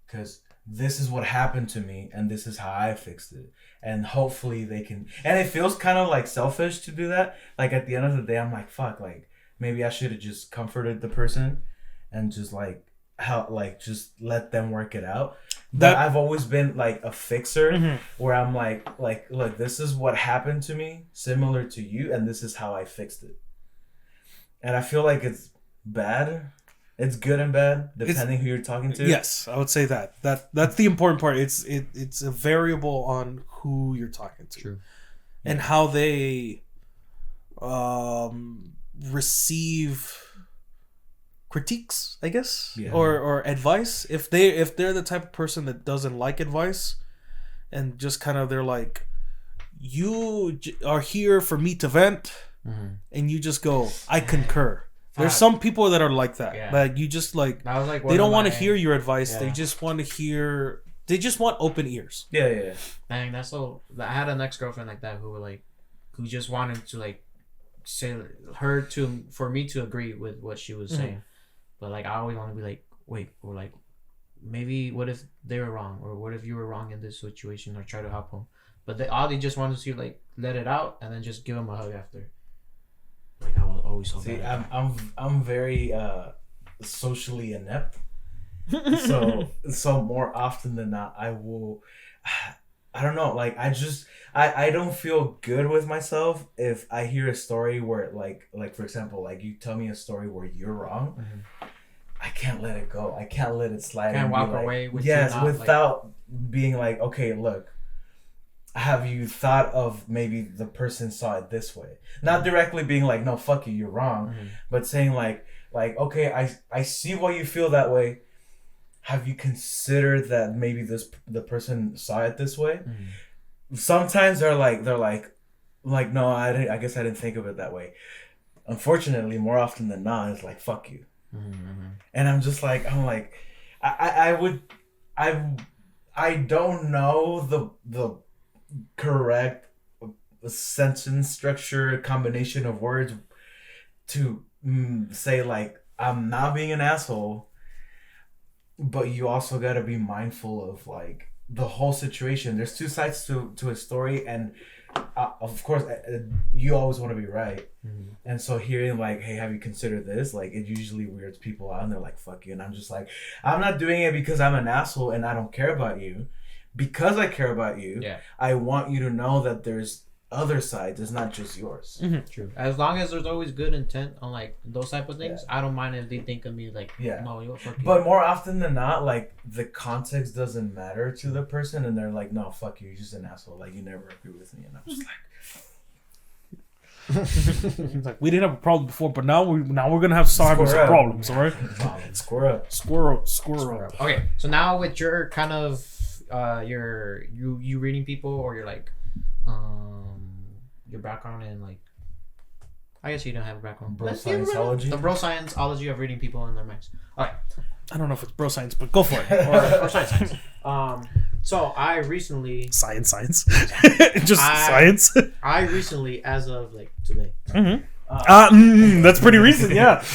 S1: because this is what happened to me and this is how I fixed it, and hopefully they can. And it feels kind of like selfish to do that. Like at the end of the day, I'm like fuck, like maybe I should have just comforted the person and just like how like just let them work it out. But I've always been like a fixer, where I'm like look, this is what happened to me, similar to you, and this is how I fixed it. And I feel like it's bad. It's good and bad depending who you're talking to.
S3: Yes, I would say that's the important part. It's a variable on who you're talking to.
S2: True.
S3: And how they receive critiques, I guess, or advice. If they're the type of person that doesn't like advice, and just kind of they're like, you are here for me to vent, and you just go, I concur. There's some people that are like that. Yeah. Like you just like, they don't want to hear your advice. Yeah. They just want to hear. They just want open ears.
S1: Yeah.
S2: Dang, that's so. I had an ex-girlfriend like that who just wanted to like say for me to agree with what she was saying, but like I always want to be like, wait, or like maybe what if they were wrong, or what if you were wrong in this situation, or try to help them. But they just wanted to like let it out and then just give them a hug after. Like I was always so bad.
S1: I'm very socially inept. so more often than not, I don't know, like I don't feel good with myself if I hear a story where like for example, like you tell me a story where you're wrong. I can't let it go. I can't let it slide.
S2: Can't walk away with
S1: without being like, okay, look, have you thought of maybe the person saw it this way? Not directly being like, no, fuck you, you're wrong, but saying like okay, I see why you feel that way. Have you considered that maybe the person saw it this way? Sometimes they're like no, I guess I didn't think of it that way. unfortunately, more often than not, it's like fuck you.
S2: Mm-hmm.
S1: And I'm like, I don't know the correct sentence structure combination of words to say like I'm not being an asshole, but you also got to be mindful of like the whole situation. There's two sides to a story, and of course you always want to be right.
S2: Mm-hmm.
S1: And so hearing like, hey, have you considered this, like it usually weirds people out and they're like fuck you, and I'm just like, I'm not doing it because I'm an asshole and I don't care about you. Because I care about you, I want you to know that there's other sides. It's not just yours.
S2: Mm-hmm. True. As long as there's always good intent on like those type of things, I don't mind if they think of me like, no, you fuck you.
S1: But more often than not, like the context doesn't matter to the person, and they're like, no, fuck you, you're just an asshole. Like you never agree with me, and I'm just like,
S3: like we didn't have a problem before, but now we're gonna have to having some problems, all right?
S1: Square up.
S2: Okay, so now with your kind of you reading people, or you're like your background in like, I guess you don't have a background.
S1: Bro Scienceology.
S2: The bro scienceology of reading people in their minds. Alright.
S3: I don't know if it's bro science, but go for it.
S2: or science. So I recently
S3: science. Science.
S2: I recently, as of like today.
S3: That's pretty recent, yeah.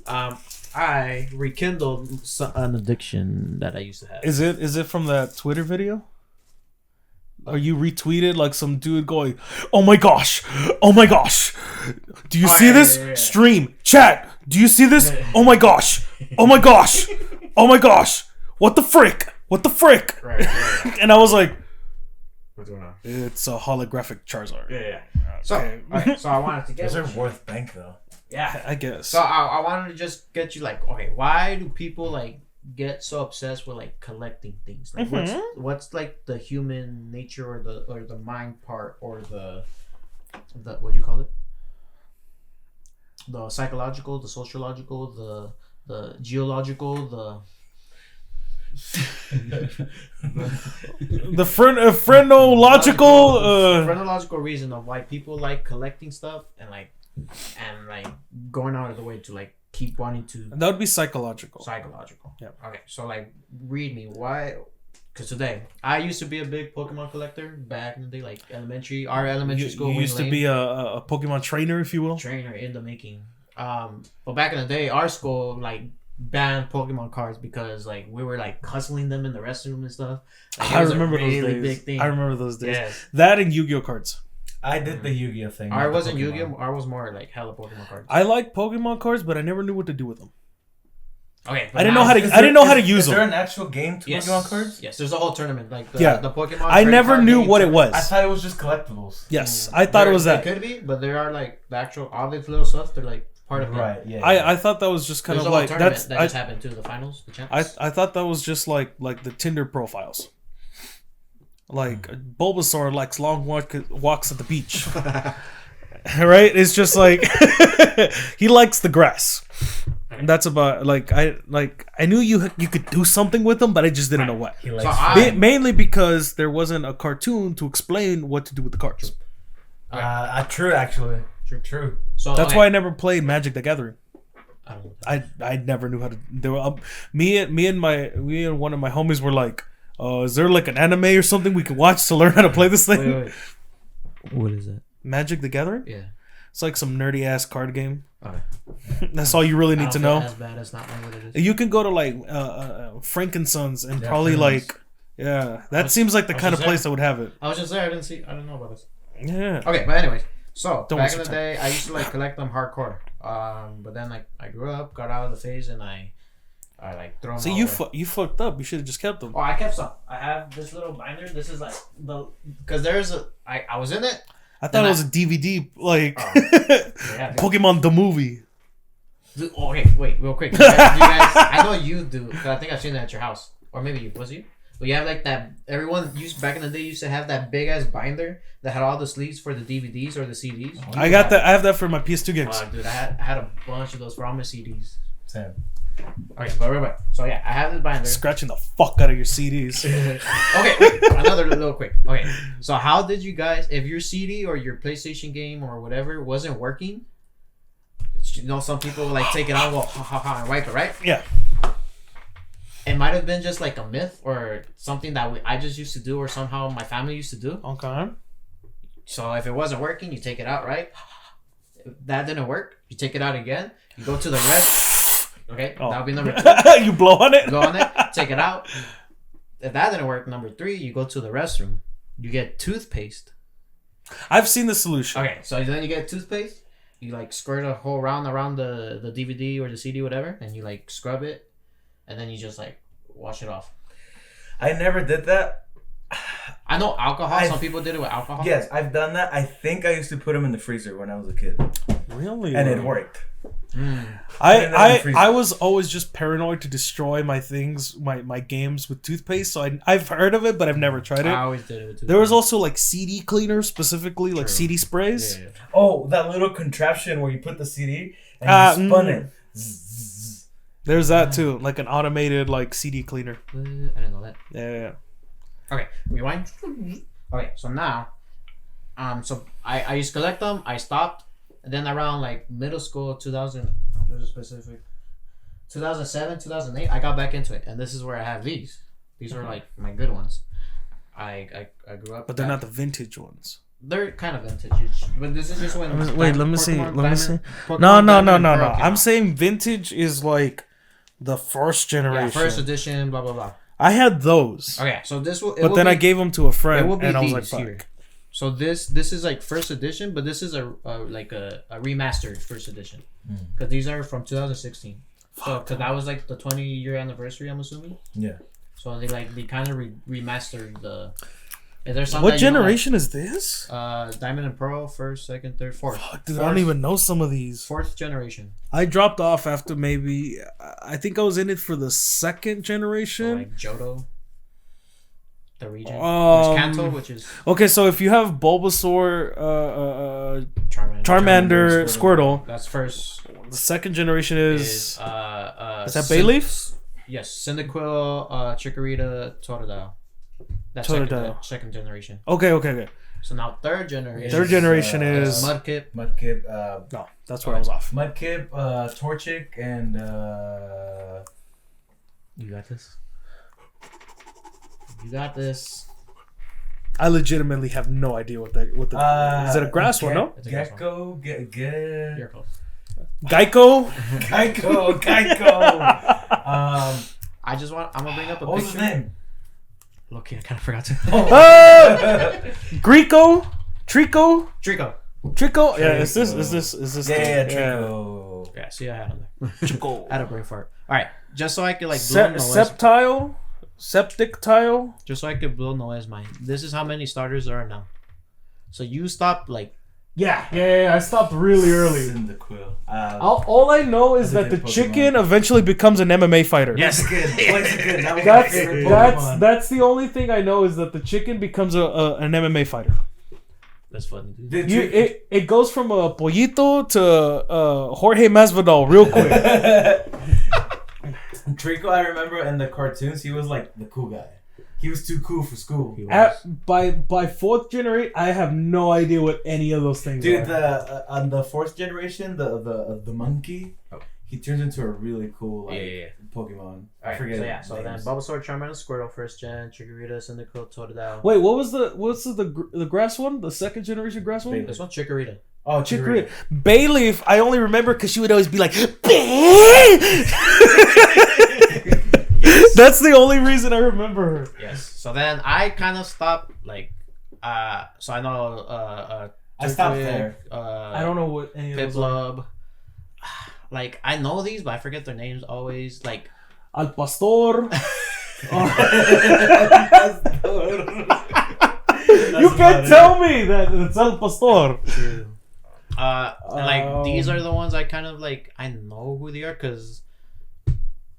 S2: I rekindled an addiction that I used to have.
S3: Is it from that Twitter video? Or you retweeted like some dude going, oh my gosh, do you see this?
S2: Yeah.
S3: Stream, chat, do you see this? Oh my gosh, what the frick?
S2: Right.
S3: And I was like,
S2: what's going on?
S3: It's a holographic Charizard.
S2: Yeah.
S3: Okay.
S2: So I wanted to get.
S1: Those are worth bank though.
S2: Yeah,
S3: I guess.
S2: So I wanted to just get you like, okay, why do people like get so obsessed with like collecting things? Like what's like the human nature or the mind part or the what do you call it? The psychological, the sociological, the geological,
S3: the phrenological
S2: phrenological reason of why people like collecting stuff and going out of the way to like keep wanting to.
S3: that would be psychological.
S2: Yeah. Okay, so like read me why, because today I used to be a big Pokemon collector back in the day, like our elementary school.
S3: You used to be a Pokemon trainer, if you will.
S2: Trainer in the making. But back in the day, our school like banned Pokemon cards because like we were like hustling them in the restroom and stuff. Like,
S3: I remember
S2: really
S3: those days.
S2: Big thing.
S3: I remember those days.
S2: Yes.
S3: That and Yu-Gi-Oh cards.
S1: I did the Yu-Gi-Oh thing.
S2: Ours wasn't Yu-Gi-Oh. Ours was more like hella Pokemon cards.
S3: I like Pokemon cards, but I never knew what to do with them.
S2: Okay,
S3: I didn't know how to use them.
S1: Is there an actual game to Pokemon cards?
S2: Yes, there's a whole tournament like the Pokemon.
S3: I never knew what it was.
S1: I thought it was just collectibles.
S3: Yes, I thought it was that.
S2: It could be, but there are like the actual obvious little stuff. They're like part of it.
S1: Right. Yeah.
S3: I thought that was just kind of like
S2: that just happened to the finals, the champs.
S3: I thought that was just like the Tinder profiles. Like Bulbasaur likes long walks at the beach. Right? It's just like he likes the grass. And that's about like I knew you could do something with them, but I just didn't know what.
S1: He likes
S3: mainly because there wasn't a cartoon to explain what to do with the cards.
S1: True, actually. True.
S2: So
S3: that's why I never played Magic the Gathering.
S2: I
S3: never knew how to. There were me and one of my homies were like, is there like an anime or something we can watch to learn how to play this thing?
S2: Wait. What is that?
S3: Magic the Gathering?
S2: Yeah.
S3: It's like some nerdy ass card game.
S2: Okay.
S3: That's all you really need to know.
S2: As bad as not know what it is.
S3: You can go to like Frankensons and probably like that seems like the kind of place that would have it.
S2: I was just there. I didn't know about this.
S3: Yeah.
S2: Okay, but anyways, so
S3: Don't
S2: back in the day, I used to like collect them hardcore. But then like I grew up, got out of the phase, and I like throw them.
S3: See, you fucked up. You should have just kept them.
S2: Oh, I kept some. I have this little binder. This is like because there's I was in it.
S3: I thought it was a DVD, like Pokemon the movie.
S2: Okay, wait, real quick. Do you guys, I know you do, because I think I've seen that at your house. Or maybe you, was you? But you have like that, everyone used, back in the day, used to have that big ass binder that had all the sleeves for the DVDs or the CDs.
S3: I got that. I have that for my PS2 games.
S2: Dude, I had a bunch of those for all my CDs.
S1: Same.
S2: Okay, but so yeah, I have this binder.
S3: Scratching the fuck out of your CDs.
S2: Okay, wait, another little quick. Okay, so how did you guys, if your CD or your PlayStation game or whatever wasn't working, you know, some people like take it out, go ha ha ha, and wipe it, right?
S3: Yeah.
S2: It might have been just like a myth or something that I just used to do, or somehow my family used to do.
S3: Okay.
S2: So if it wasn't working, you take it out, right? If that didn't work, you take it out again. You go to the rest. Okay, that'll be number 2.
S3: You blow on it.
S2: Go on it, take it out. If that didn't work, number 3, you go to the restroom. You get toothpaste.
S3: I've seen the solution.
S2: Okay, so then you get toothpaste. You like squirt a whole round around the DVD or the CD, whatever, and you like scrub it. And then you just like wash it off.
S1: I never did that.
S2: I know alcohol. Some people did it with alcohol.
S1: Yes, I've done that. I think I used to put them in the freezer when I was a kid.
S3: Really?
S1: And it worked.
S3: I was always just paranoid to destroy my things, my games with toothpaste. So I've heard of it, but I've never tried it.
S2: I always did it with toothpaste.
S3: There was also like CD cleaners, specifically like CD sprays.
S2: Yeah.
S1: Oh, that little contraption where you put the CD and you spun it.
S3: There's that too, like an automated like CD cleaner.
S2: I didn't know that.
S3: Yeah.
S2: Okay, rewind. Okay, so now, so I used to collect them. I stopped, and then around like middle school, 2000, there's a specific, 2007, 2008, I got back into it, and this is where I have these. These are like my good ones. I grew up.
S3: But they're not the vintage ones.
S2: They're kind of vintage, but this is just when.
S3: Wait, let me see. No.
S2: No.
S3: I'm saying vintage is like the first generation.
S2: Yeah, first edition, blah blah blah.
S3: I had those.
S2: Okay, so this will.
S3: But then I gave them to a friend, and I was like,
S2: here.
S3: "Fuck."
S2: So this is like first edition, but this is a remastered first edition because these are from 2016. So because that was like the 20-year anniversary, I'm assuming.
S1: Yeah.
S2: So they kind of remastered the. Is there something?
S3: What generation is this?
S2: Diamond and Pearl, first, second, third, fourth.
S3: Fuck, dude, I don't even know some of these.
S2: 4th generation.
S3: I dropped off after maybe. I think I was in it for the second generation.
S2: So like Johto. The region. There's Kanto, which is
S3: okay. So if you have Bulbasaur, Charmander, Squirtle.
S2: That's first.
S3: The second generation is
S2: Is
S3: that Bayleaf?
S2: Yes, Cyndaquil, Chikorita, Totodile. That's
S3: Totodile.
S2: Second generation.
S3: Okay.
S2: So now third generation.
S3: Third generation is
S2: Mudkip.
S3: no. That's where I was off.
S1: Mudkip, Torchic, and
S2: You got this. You got this.
S3: I legitimately have no idea what the is it a grass one? No.
S2: It's a grass
S1: Gecko,
S2: You're close.
S3: Geico.
S2: I'm gonna bring up a
S1: What was his
S2: picture.
S1: name?
S2: Look, I kind of forgot to.
S3: Greco, Trico.
S2: Trico.
S3: Yeah, is this?
S1: Yeah, Trico.
S2: Yeah, see, I had him there.
S3: Trico.
S2: I had a brain fart. All right, just so I could like blow Noah's,
S3: Septic tile.
S2: just so I could blow Noah's mind. This is how many starters there are now. So you stopped like.
S3: Yeah. I stopped really early.
S1: Cyndaquil.
S3: All I know is that the
S1: Pokemon.
S3: chicken eventually becomes an MMA fighter.
S2: Yes.
S1: Good. That was my favorite Pokemon.
S3: That's the only thing I know is that the chicken becomes an MMA fighter.
S2: That's funny, dude.
S3: It goes from a pollito to Jorge Masvidal real quick.
S1: Trico, I remember in the cartoons, he was like the cool guy. He was too cool for school.
S3: By 4th generation, I have no idea what any of those things
S1: Dude,
S3: are.
S1: on the 4th generation, the monkey, he turns into a really cool Pokemon. I forget.
S2: So then Bulbasaur, Charmander, Squirtle, first gen, Chikorita, Cyndaquil, Totodile.
S3: Wait, what's the grass one? The 2nd generation grass one?
S2: This one's Chikorita.
S1: Oh,
S3: Chikorita. Bayleaf, I only remember because she would always be like, That's the only reason I remember her.
S2: Yes. So then I kind of stopped, like, so I know,
S1: I stopped there.
S3: I don't know what any of those are.
S2: Piplup. Like, I know these, but I forget their names always. Like,
S3: Al Pastor. You can't tell me that it's Al Pastor.
S2: like, these are the ones I kind of, like, I know who they are, because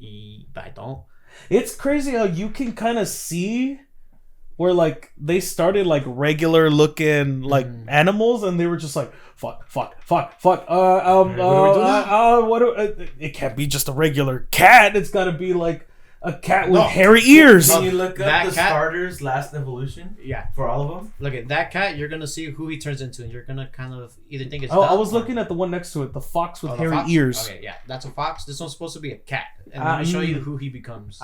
S2: I don't.
S3: It's crazy how you can kind of see where like they started like regular looking like animals and they were just like fuck. It can't be just a regular cat. It's got to be like a cat with hairy ears.
S1: Can you look up
S2: That
S1: the
S2: cat-
S1: starter's last evolution
S2: Yeah.
S1: for all of them?
S2: Look at that cat. You're gonna see who he turns into, and you're gonna kind of either think it's.
S3: Oh, I
S2: dumb
S3: was
S2: or-
S3: looking at the one next to it, the fox with
S2: the
S3: hairy
S2: fox?
S3: ears.
S2: Okay, yeah, that's a fox. This one's supposed to be a cat, and let me show you who he becomes.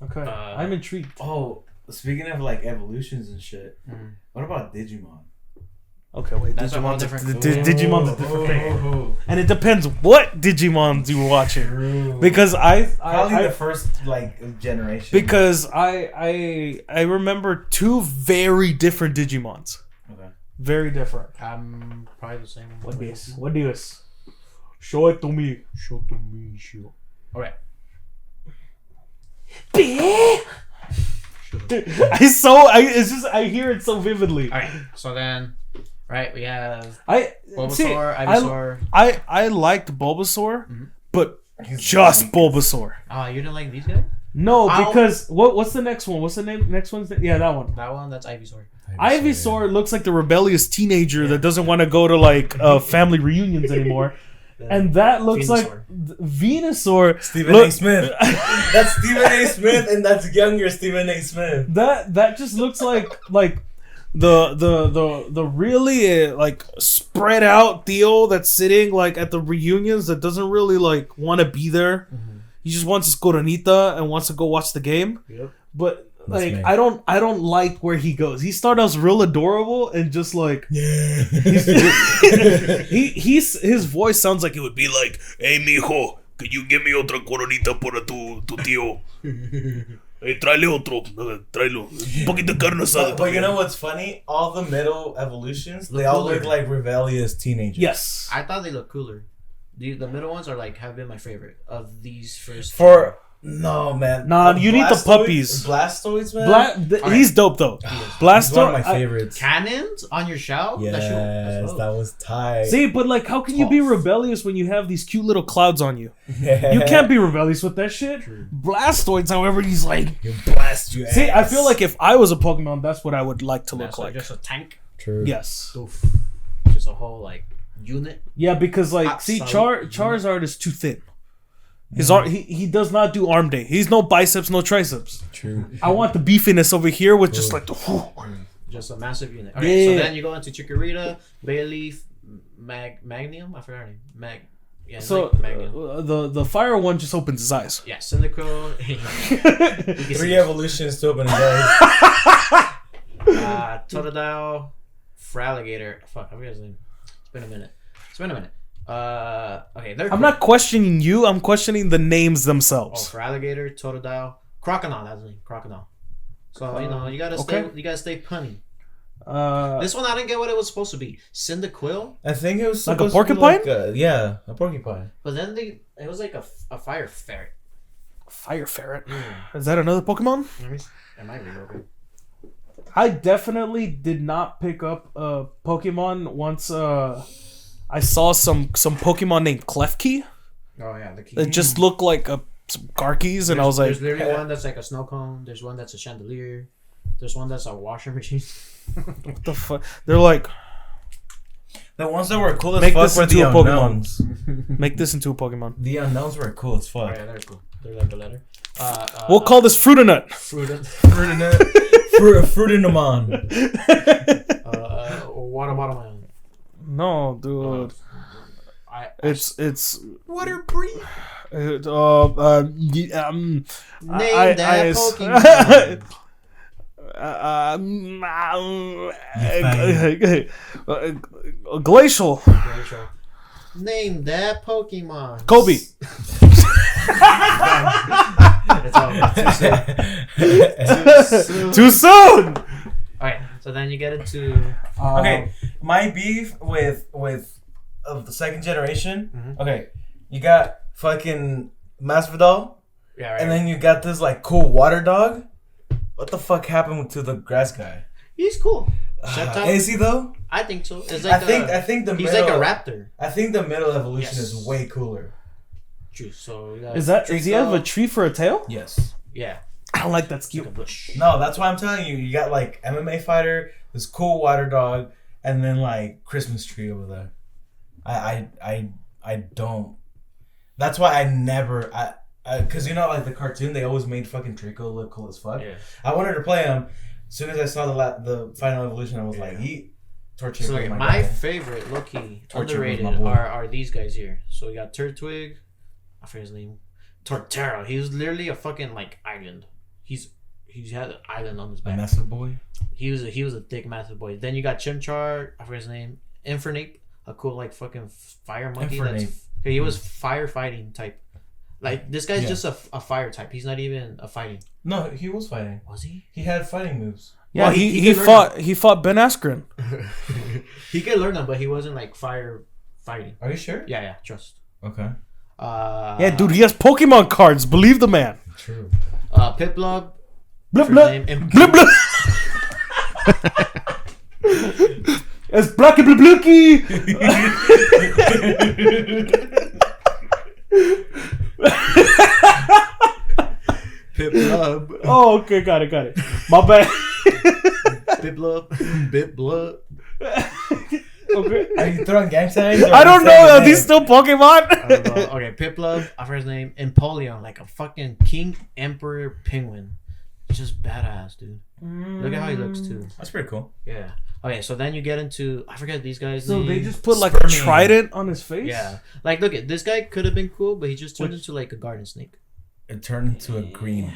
S3: Okay, I'm intrigued.
S1: Oh, speaking of like evolutions and shit,
S2: Mhm.
S1: what about Digimon?
S3: Okay, wait.
S2: That's a whole
S3: Digimon's
S2: different-
S3: Digimon's a different thing, and it depends what Digimons you were watching.
S1: True.
S3: Because
S1: Probably the first like generation.
S3: because I remember two very different Digimons.
S1: Okay.
S3: Very different.
S2: Probably the same.
S3: What this? What this? Show it to me. Show to me. Show.
S2: All right.
S3: I hear it so vividly.
S2: All right. So then, right, we have
S3: I
S2: Bulbasaur, Ivysaur.
S3: I liked Bulbasaur, but
S1: He's
S3: just
S1: weak.
S3: Bulbasaur.
S2: Oh, you didn't like these guys?
S3: No,
S2: I'll-
S3: because what's the next one? What's the name? Next one's yeah, that one.
S2: That one, that's Ivysaur.
S3: Ivysaur looks like the rebellious teenager that doesn't want to go to like family reunions anymore. And that looks
S2: Venusaur.
S3: like Venusaur.
S1: Stephen A. Smith. That's Stephen A. Smith, and that's younger Stephen A. Smith.
S3: That just looks like the really like spread out Theo that's sitting like at the reunions that doesn't really like want to be there. He just wants his coronita and wants to go watch the game.
S2: Yep.
S3: But
S1: That's
S3: like
S1: me.
S3: I don't like where he goes. He started out real adorable and just like
S1: Yeah.
S3: his voice sounds like it would be like, "Hey mijo, can you give me otra coronita para tu tío? Hey, tráele otro, tráelo. Un poquito de carne asada."
S1: But you know what's funny? All the middle evolutions, they all look like rebellious teenagers.
S3: Yes.
S2: I thought they looked cooler. The middle ones are like have been my favorite of these first.
S1: No, man.
S3: Nah, you need the
S1: Blastoids-
S3: puppies.
S1: Blastoids, man.
S2: Alright.
S3: He's dope though.
S1: He's one of
S3: Blastoise.
S1: my favorites.
S2: Cannons on your shelf. That shit
S1: Yes,
S2: was
S1: that was tight.
S3: See, but like, how can you be
S1: Tough.
S3: rebellious when you have these cute little clouds on you?
S1: Yeah.
S3: You can't be rebellious with that shit.
S2: True.
S3: Blastoids, however, he's like.
S1: You blast your
S3: See, I
S1: ass.
S3: feel like if I was a Pokemon, that's what I would like to look
S2: That's
S3: like.
S2: just a tank.
S1: True.
S3: Yes.
S2: Oof. Just a whole like unit.
S3: Yeah, because like, see,
S2: Absolute.
S3: Charizard is too thin. His arm, he does not do arm day. He's no biceps, no triceps.
S1: True.
S3: I want the beefiness over here with just like the.
S2: Just a massive unit. Okay, so
S3: Yeah.
S2: then you go into Chikorita, Bayleaf, Magnium. I forgot her name. Yeah, it's
S3: So
S2: like Magnium.
S3: the fire one just opens his eyes.
S2: Yeah, Cyndaquil.
S1: 3 evolutions to open his eyes.
S2: Totodile, Fraligator. Fuck, I forgot his name. It's been a minute. Okay, they're
S3: I'm
S2: cool.
S3: not questioning you. I'm questioning the names
S2: Oh,
S3: themselves.
S2: Fraligator, Totodile, Crocodile. That's the name. Crocodile. So you know you gotta
S3: okay.
S2: stay. You gotta stay punny.
S3: Uh,
S2: This one I didn't get what it was supposed to be. Cyndaquil,
S1: I think it was
S3: Like a
S1: supposed to be
S3: porcupine?
S1: yeah, a porcupine.
S2: but then it was like a fire ferret.
S3: fire ferret. Is that another Pokemon?
S2: Let me. It might be okay.
S3: I definitely did not pick up a Pokemon once. I saw some Pokemon named Klefki.
S2: Oh yeah, the key.
S3: It just looked like some Garkeys, and I was like,
S2: there's literally one that's like a snow cone. There's one that's a chandelier. There's one that's a washer machine.
S3: what the fuck? They're like,
S1: The ones that were cool as
S3: Make
S1: fuck
S3: this
S1: were
S3: into
S1: the
S3: a Pokemon.
S1: unknowns.
S3: make this into a Pokemon.
S1: The unknowns were cool as
S2: Oh
S1: fuck.
S2: yeah, they're cool. They're like a letter.
S3: We'll call this Fruitinut.
S1: Fruitinamon.
S2: Water bottle man.
S3: No, dude. It's
S1: Water breathe.
S3: name
S2: Name that Pokemon.
S3: Glacial.
S2: Rachel. Name that Pokemon.
S3: Kobe.
S2: It's over.
S3: Too soon.
S2: Alright, so then you get into
S1: Okay, my beef with of the second generation.
S2: Mhm.
S1: Okay, you got fucking Masvidal,
S2: yeah, right.
S1: and then you got this like cool water dog. What the fuck happened to the grass guy?
S2: He's cool. Sceptile?
S1: Is he though?
S2: I think so. It's like
S1: I think the
S2: he's
S1: middle,
S2: like a raptor.
S1: I think the middle evolution
S2: Yes.
S1: is way cooler.
S2: True. So we got
S3: Does he have a tree for a tail?
S1: Yes.
S2: Yeah.
S3: I don't like that
S2: Like
S3: skill.
S2: a bush.
S1: No, that's why I'm telling you. You got like MMA fighter, this cool water dog, and then like Christmas tree over there. I don't. That's why I never. Because you know, like the cartoon, they always made fucking Draco look cool as fuck.
S2: Yeah.
S1: I wanted to play him. As soon as I saw the final evolution, I was like, "Yeet." Torchic.
S2: So like, my favorite, low-key, underrated are these guys here. So we got Turtwig. I forget his name. Torterra. He was literally a fucking like island. He had an island on his back.
S1: A massive boy.
S2: He was a thick massive boy. Then you got Chimchar. I forget his name. Infernape, a cool like fucking fire monkey. He was firefighting type. Like this guy's just a fire type. He's not even a fighting.
S1: No, he was fighting.
S2: Was he?
S1: He had fighting moves.
S3: Yeah, well, he fought Ben Askren.
S2: He could learn them, but he wasn't like fire fighting.
S1: Are you sure?
S2: Yeah, trust.
S1: Okay.
S3: Yeah, dude, he has Pokemon cards. Believe the man.
S1: True.
S2: Piplup.
S3: Blip blip. Blip blip. It's Blacky Blip Blicky.
S2: Piplup.
S3: Oh, okay, got it. My bad.
S2: Piplup.
S3: Okay.
S1: Are you throwing gang signs?
S3: I don't know. Are these still Pokemon?
S2: Okay, Piplup. I forgot his name. Empoleon, like a fucking King Emperor Penguin. Just badass, dude. Look at how he looks too.
S1: That's pretty cool.
S2: Yeah. Okay, so then you get into I forget these guys.
S3: So
S2: names.
S3: they just put like a trident on his face.
S2: Yeah. Like, look at this guy could have been cool, but he just turned into like a garden snake.
S1: It turned into a green.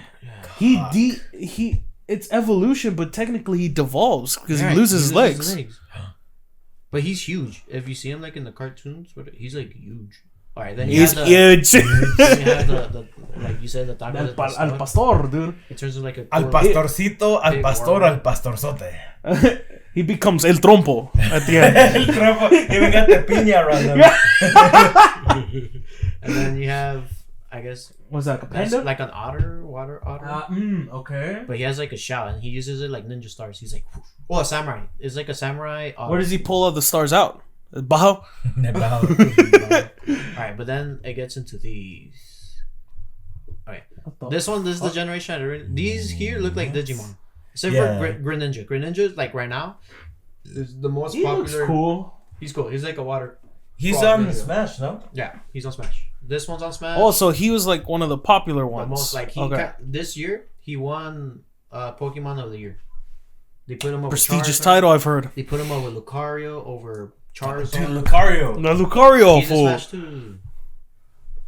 S2: Yeah.
S3: He it's evolution, but technically he devolves because he loses his legs.
S2: But he's huge. If you see him like in the cartoons, he's like huge. All right, then
S3: he's huge.
S2: Then you have the like you said, the taco
S3: al pastor, dude.
S2: It turns into like a
S1: Al pastorcito, al pastor, al pastorzote.
S3: He becomes el trompo at the end.
S1: El trompo. He even got the piña around him.
S2: And then you have, I guess,
S3: what's that? A panda?
S2: Like an water otter.
S3: Okay.
S2: But he has like a shout, and he uses it like ninja stars. He's like, oh, a samurai. It's like a samurai otter.
S3: Where does he pull all the stars out? Bajo?
S2: Alright, but then it gets into these. Okay. This is the generation I already. These here look like Digimon. Except for Greninja. Greninja, like right now, is the most popular.
S3: Looks cool.
S2: He's cool. He's like a water.
S1: He's on Smash, no?
S2: Yeah, he's on Smash. This one's on Smash.
S3: Oh, so he was like one of the popular ones.
S2: The most like this year he won Pokemon of the Year. They put him over
S3: prestigious
S2: Charizard.
S3: Title, I've heard.
S2: They put him over Lucario, over Charizard.
S1: Dude, Lucario.
S3: No, Lucario.
S2: He's in Smash too.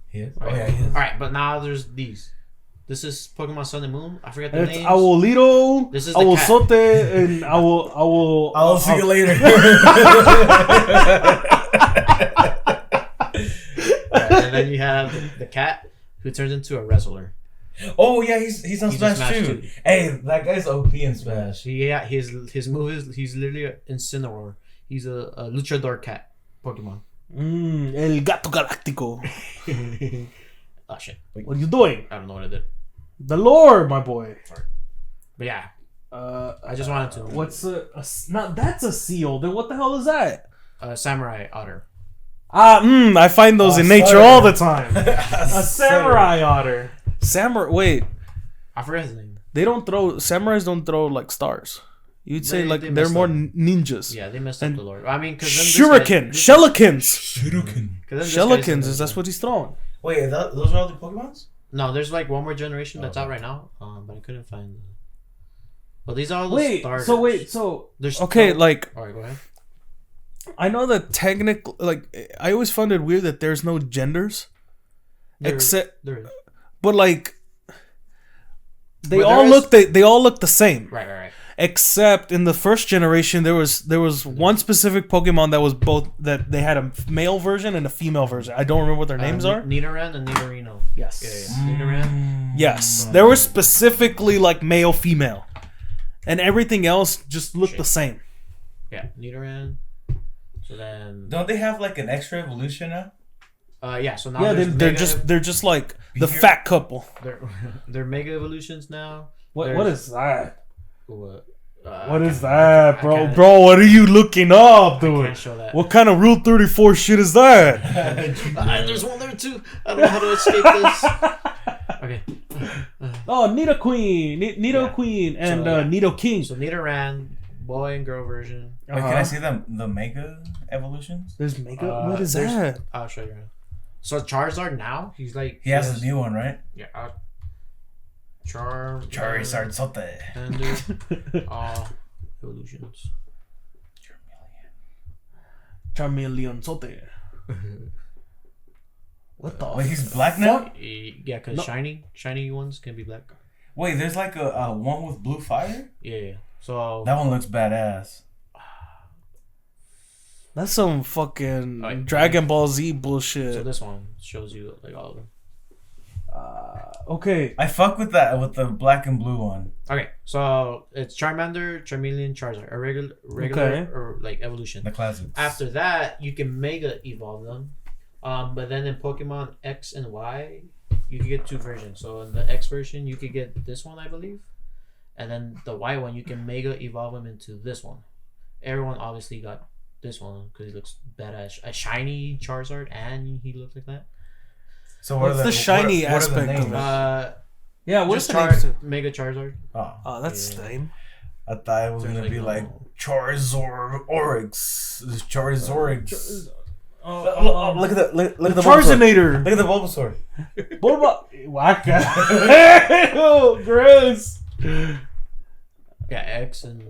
S1: He is?
S2: Right.
S1: Oh, yeah, he is.
S2: Alright, but now there's these. This is Pokemon Sun and Moon. I forget the
S3: it's
S2: names.
S3: Abuelito,
S2: This is the
S3: Abuelzote, and
S1: I'll see you later.
S2: And then you have the cat who turns into a wrestler.
S1: Oh yeah, he's on Smash too. Hey, that guy's OP in Smash.
S2: Yeah, his move is he's literally an Incineroar. He's a luchador cat Pokemon.
S3: El Gato Galáctico.
S2: Oh shit!
S3: What are you doing?
S2: I don't know what I did.
S3: The lore, my boy.
S2: But yeah, I just wanted to.
S3: What's that's a seal. Then what the hell is that?
S2: Samurai otter.
S3: I find those in nature all the time. A samurai otter. Wait,
S2: I forgot his name.
S3: Samurais don't throw like stars. You'd say they're more ninjas.
S2: Yeah, they messed up the lore. I mean,
S3: Shurikens. Is that's what he's throwing?
S1: Wait, those are all the Pokemons?
S2: No, there's like one more generation that's out right now. But I couldn't find. Well, these are all the starters.
S3: So
S2: there's
S3: okay,
S2: like. All right, go ahead.
S3: I know that technically, like, I always found it weird that there's no genders,
S2: There is.
S3: but like, they all look the same.
S2: Right.
S3: Except in the first generation, there was one specific Pokemon that was both that they had a male version and a female version. I don't remember what their names are.
S2: Nidoran and Nidorino.
S3: Yes.
S2: Yeah. Nidoran.
S3: Yes, they were specifically like male, female, and everything else just looked the same.
S2: Yeah, Nidoran. So then,
S1: don't they have like an extra evolution now?
S2: Yeah. So now
S3: they're just like the fat couple.
S2: They're mega evolutions now.
S3: What is that?
S2: What
S3: is that, bro? Bro, what are you looking up, dude?
S2: I can't show that.
S3: What kind of Rule 34 shit is that?
S2: There's one there too. I don't know how to escape this. Okay.
S3: Oh, Nidoqueen and Nidoking.
S2: So Nidoran, boy and girl version.
S1: Wait, can I see the mega evolutions?
S3: There's mega. What is that?
S2: I'll show you. So Charizard now, he's like...
S1: He has a new one, right?
S2: Yeah.
S1: Charizard Sote.
S2: And evolutions.
S3: Charmeleon Sote. What the
S1: Wait, he's black now?
S2: Yeah, because shiny ones can be black.
S1: Wait, there's like a one with blue fire?
S2: Yeah. So...
S1: That one looks badass.
S3: That's some fucking Dragon Ball Z bullshit.
S2: So this one shows you like all of them.
S3: Okay.
S1: I fuck with that, with the black and blue one.
S2: Okay, so it's Charmander, Charmeleon, Charizard. A regular or like evolution.
S1: The classics.
S2: After that, you can Mega Evolve them. But then in Pokemon X and Y, you can get 2 versions. So in the X version, you could get this one, I believe. And then the Y one, you can Mega Evolve them into this one. Everyone obviously got this one because he looks badass. A shiny Charizard, and he looks like that.
S3: So what's the shiny aspect of it? Yeah, what's the name?
S2: Mega Charizard.
S3: Oh, that's the name.
S1: I thought it was gonna be like Charizard Oryx. Charizorix. Look at the
S3: Charizinator.
S1: Look at the Bulbasaur.
S3: Waka. Oh, gross.
S2: Yeah, X and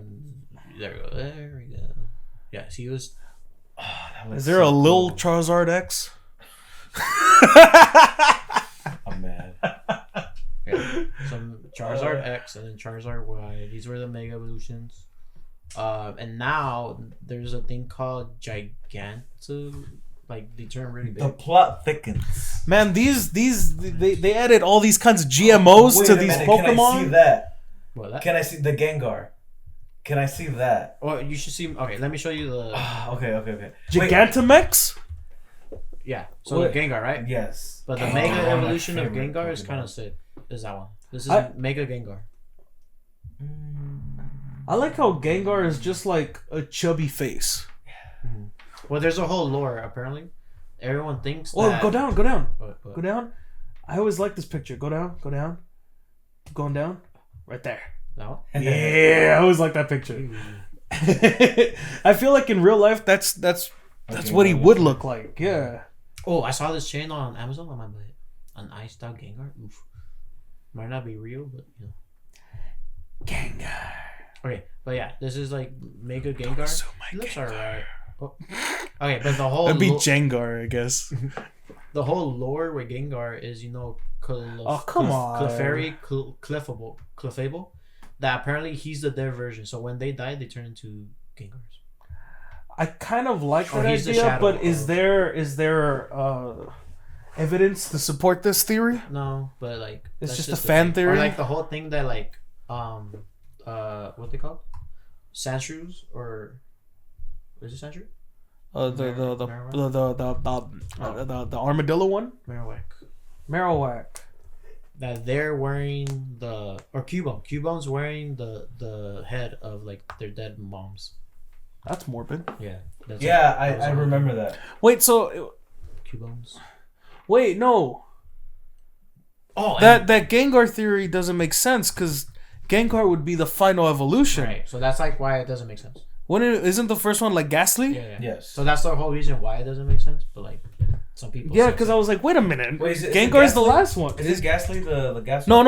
S2: there we go. There we go. Yes, he was.
S3: Is there a Lil Charizard X?
S1: I'm mad.
S2: Yeah. Some Charizard X and then Charizard Y. These were the Mega Evolutions. And now there's a thing called Giganto. Like they turn really big.
S1: The plot thickens.
S3: Man, they added all these kinds of GMOs to these Pokemon.
S1: Can I see that?
S2: What, that?
S1: Can I see the Gengar? Can I see that?
S2: Well, you should see. Okay, let me show you the.
S1: Okay.
S3: Gigantamax?
S2: Yeah. So
S1: Wait.
S2: Gengar, right?
S1: Yes.
S2: But the Mega Evolution of Gengar is kind of sick. Is that one? This is Mega Gengar.
S3: I like how Gengar is just like a chubby face.
S2: Mm-hmm. Well, there's a whole lore apparently. Everyone thinks.
S3: Oh,
S2: that...
S3: go down.
S2: What?
S3: Go down. I always like this picture. Go down. Keep going down. Right there.
S2: That one?
S3: Yeah, I always like that picture. I feel like in real life, that's what he would look like. Yeah.
S2: Oh, I saw this chain on Amazon. I might buy it. An iced out Gengar. Oof. Might not be real, but you know.
S3: Gengar.
S2: Okay, but yeah, this is like Mega Gengar. It looks alright. Oh. Okay, but the whole
S3: that'd be Jengar, I guess.
S2: The whole lore with Gengar is, you know, Clefable. That apparently he's the dead version. So when they die, they turn into Gengars.
S3: I kind of like that idea, but is there evidence to support this theory?
S2: No, but like
S3: it's just a fan theory.
S2: Or like the whole thing that like what they call Sandshrews or is it Sandshrew?
S3: The armadillo one. Marowak.
S2: That they're wearing Cubone's wearing the head of like their dead moms.
S3: That's morbid.
S2: Yeah.
S1: I remember that.
S3: Wait, so
S2: Cubones.
S3: Wait, no. Oh, that Gengar theory doesn't make sense because Gengar would be the final evolution.
S2: Right. So that's like why it doesn't make sense.
S3: Isn't the first one like Ghastly?
S2: Yeah.
S1: Yes.
S2: So that's the whole reason why it doesn't make sense. But like some people.
S3: Yeah, because I was like, wait a minute. Gengar is the last one.
S1: Is this Ghastly the Ghastly?
S3: No.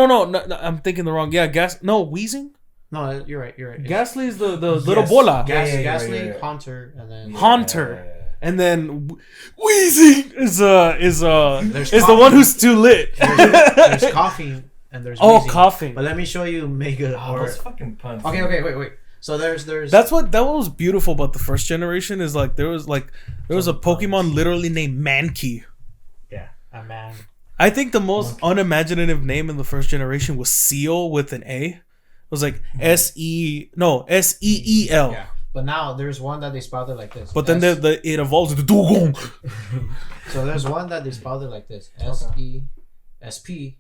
S3: I'm thinking the wrong. Yeah, No, Wheezing.
S2: No, you're right.
S3: Ghastly is the little bola.
S2: Ghastly, Haunter, and then
S3: Haunter. And then Wheezing is the one who's too lit.
S2: There's coughing and there's wheezing.
S3: Coughing.
S2: But let me show you Mega.
S1: Those fucking puns.
S2: Okay, wait. So there's.
S3: That was beautiful about the first generation is like there was a Pokemon literally named Mankey.
S2: Yeah, a man.
S3: I think the most unimaginative name in the first generation was Seal with an A. It was like SEEEL.
S2: Yeah. But now there's one that they spelled it like this.
S3: But then it evolves into Dugong.
S2: So there's one that they spelled it like this. SESP.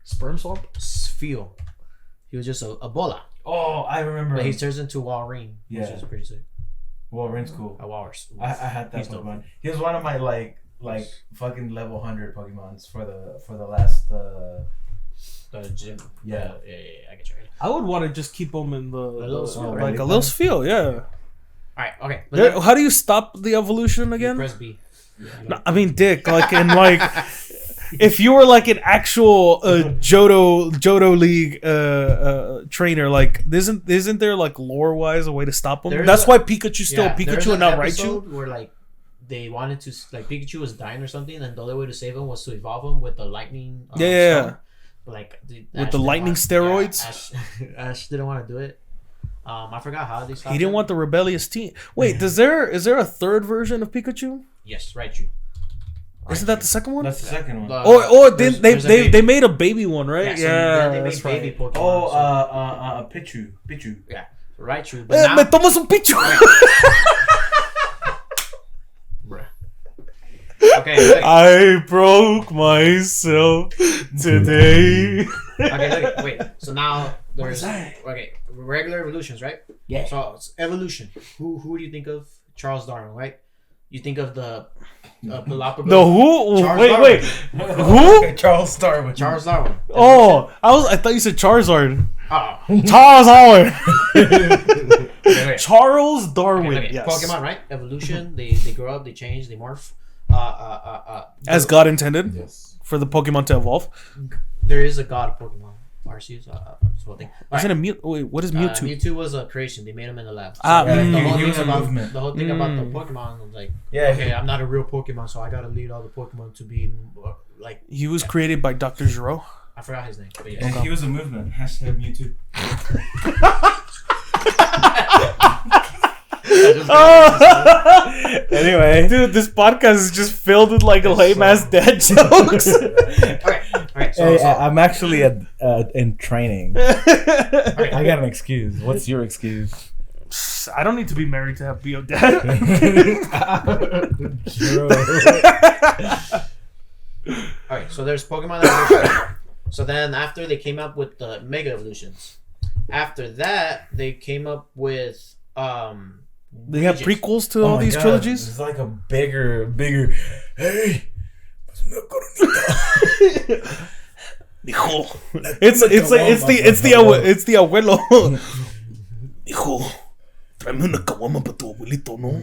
S3: Sperm swamp?
S2: Sfeel. He was just a bola.
S1: Oh, I remember.
S2: But he turns into Walrein, which is pretty sick.
S1: Walrein's cool.
S2: A Walrus.
S1: I had that Pokemon. He was one of my like fucking level 100 Pokemons for the last
S2: the gym.
S1: Yeah,
S2: I get you.
S3: I would want to just keep them in a little Sfeel, yeah.
S2: Alright, okay. But
S3: how do you stop the evolution again?
S2: Press B.
S3: No, I mean, dick. Like in like, if you were like an actual Johto League trainer, like isn't there like lore wise a way to stop him? That's why Pikachu's still Pikachu and not Raichu.
S2: Where like they wanted to like Pikachu was dying or something, and the only way to save him was to evolve him with the lightning. Stone. Like dude,
S3: with the lightning steroids.
S2: Yeah, Ash didn't want to do it. I forgot how they stopped.
S3: He didn't want the rebellious team. Wait, is there a third version of Pikachu?
S2: Yes, Raichu.
S3: Isn't that the second one?
S1: That's the second one.
S3: They made a baby one, right?
S2: Yeah, they made baby Pokemon.
S1: Pichu.
S2: Yeah, Raichu. But now,
S3: me tomas un Pichu.
S2: Okay.
S3: I broke myself today.
S2: Okay, look, wait. So now there's regular evolutions, right?
S1: Yeah.
S2: So it's evolution. Who do you think of? Charles Darwin, right? You think of the Galapagos.
S3: The who?
S2: Charles
S3: Wait. Who?
S1: Charles Darwin.
S2: Charles Darwin.
S3: Oh, I thought you said Charizard.
S2: Oh.
S3: Charles Darwin.
S2: Okay.
S3: Charles Darwin.
S2: Okay.
S3: Yes.
S2: Pokemon, right? Evolution. They grow up. They change. They morph.
S3: As God intended.
S1: Yes.
S3: For the Pokemon to evolve.
S2: There is a god of Pokemon. Arceus. Whole thing.
S3: Isn't it Mewtwo? Wait, what is Mewtwo?
S2: Mewtwo was a creation. They made him in the lab. So
S1: he was a movement.
S2: The whole thing about the Pokemon was like,
S1: Yeah.
S2: I'm not a real Pokemon, so I gotta lead all the Pokemon to be like.
S3: He was created by Dr. Giro.
S2: I forgot his name, but yes.
S1: And he was a movement. Hashtag Mewtwo.
S3: Anyway, dude, this podcast is just filled with like lame ass dad jokes.
S2: Okay. So,
S1: I'm actually in training. I got an excuse. What's your excuse?
S3: I don't need to be married to be a dad.
S2: Alright, so there's Pokemon evolution. So then after they came up with the Mega Evolutions. After that, they came up with
S3: They have prequels to all these trilogies.
S1: It's like a bigger. Hey,
S3: Hijo. It's the abuelo. Hijo, tráeme una caguama para tu abuelito, ¿no?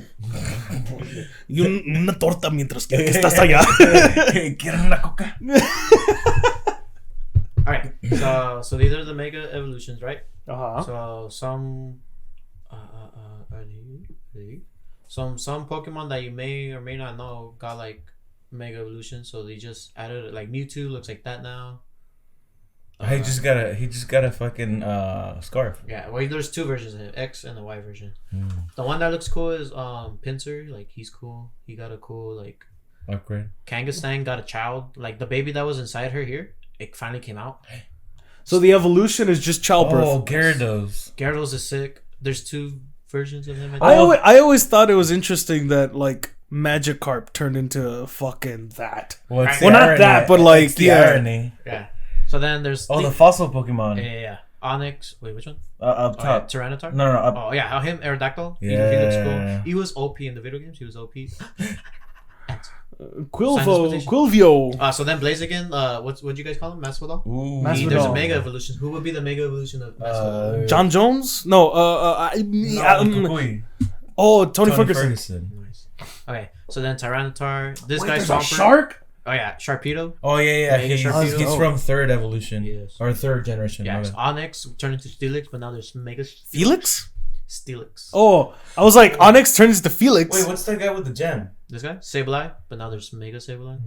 S3: Y una torta mientras que estás allá.
S1: ¿Quieren una coca?
S2: Alright, so these are the Mega Evolutions, right? So some some Pokemon that you may or may not know got like Mega Evolution, so they just added like Mewtwo looks like that now.
S1: He just got a fucking scarf.
S2: Yeah, well, there's two versions of it, X and the Y version. The one that looks cool is Pinsir, like he's cool. He got a cool like
S1: upgrade.
S2: Kangaskhan got a child, like the baby that was inside her here. It finally came out.
S3: So the evolution is just childbirth.
S1: Oh,
S2: Gyarados is sick. There's two versions of him.
S3: I always thought it was interesting that like Magikarp turned into fucking that.
S1: Well,
S3: not that, but like
S1: irony.
S2: Yeah. So then there's
S1: the fossil Pokemon.
S2: Yeah. Onyx. Wait, which one?
S1: Up top.
S2: Tyranitar?
S1: No. Up.
S2: Oh yeah, him Aerodactyl.
S1: Yeah.
S2: He looks cool. He was OP in the video games. He was OP.
S3: Quilvio.
S2: So then Blaziken, what'd you guys call him? Masvidal?
S1: Ooh.
S2: There's a Mega Evolution. Who would be the Mega Evolution of Masvidal?
S3: John Jones? No, Tony Ferguson.
S2: Nice. Okay, so then Tyranitar. This guy's
S3: a shark?
S2: Oh yeah, Sharpedo.
S1: Oh yeah.
S2: He's
S1: from third evolution.
S2: Yes.
S1: Or third generation.
S2: Yeah, Onyx turned into Steelix, but now there's Mega
S3: Felix?
S2: Steelix.
S3: Oh, I was like, Onyx turns into Felix.
S1: Wait, what's that guy with the gem?
S2: This guy? Sableye, but now there's Mega Sableye.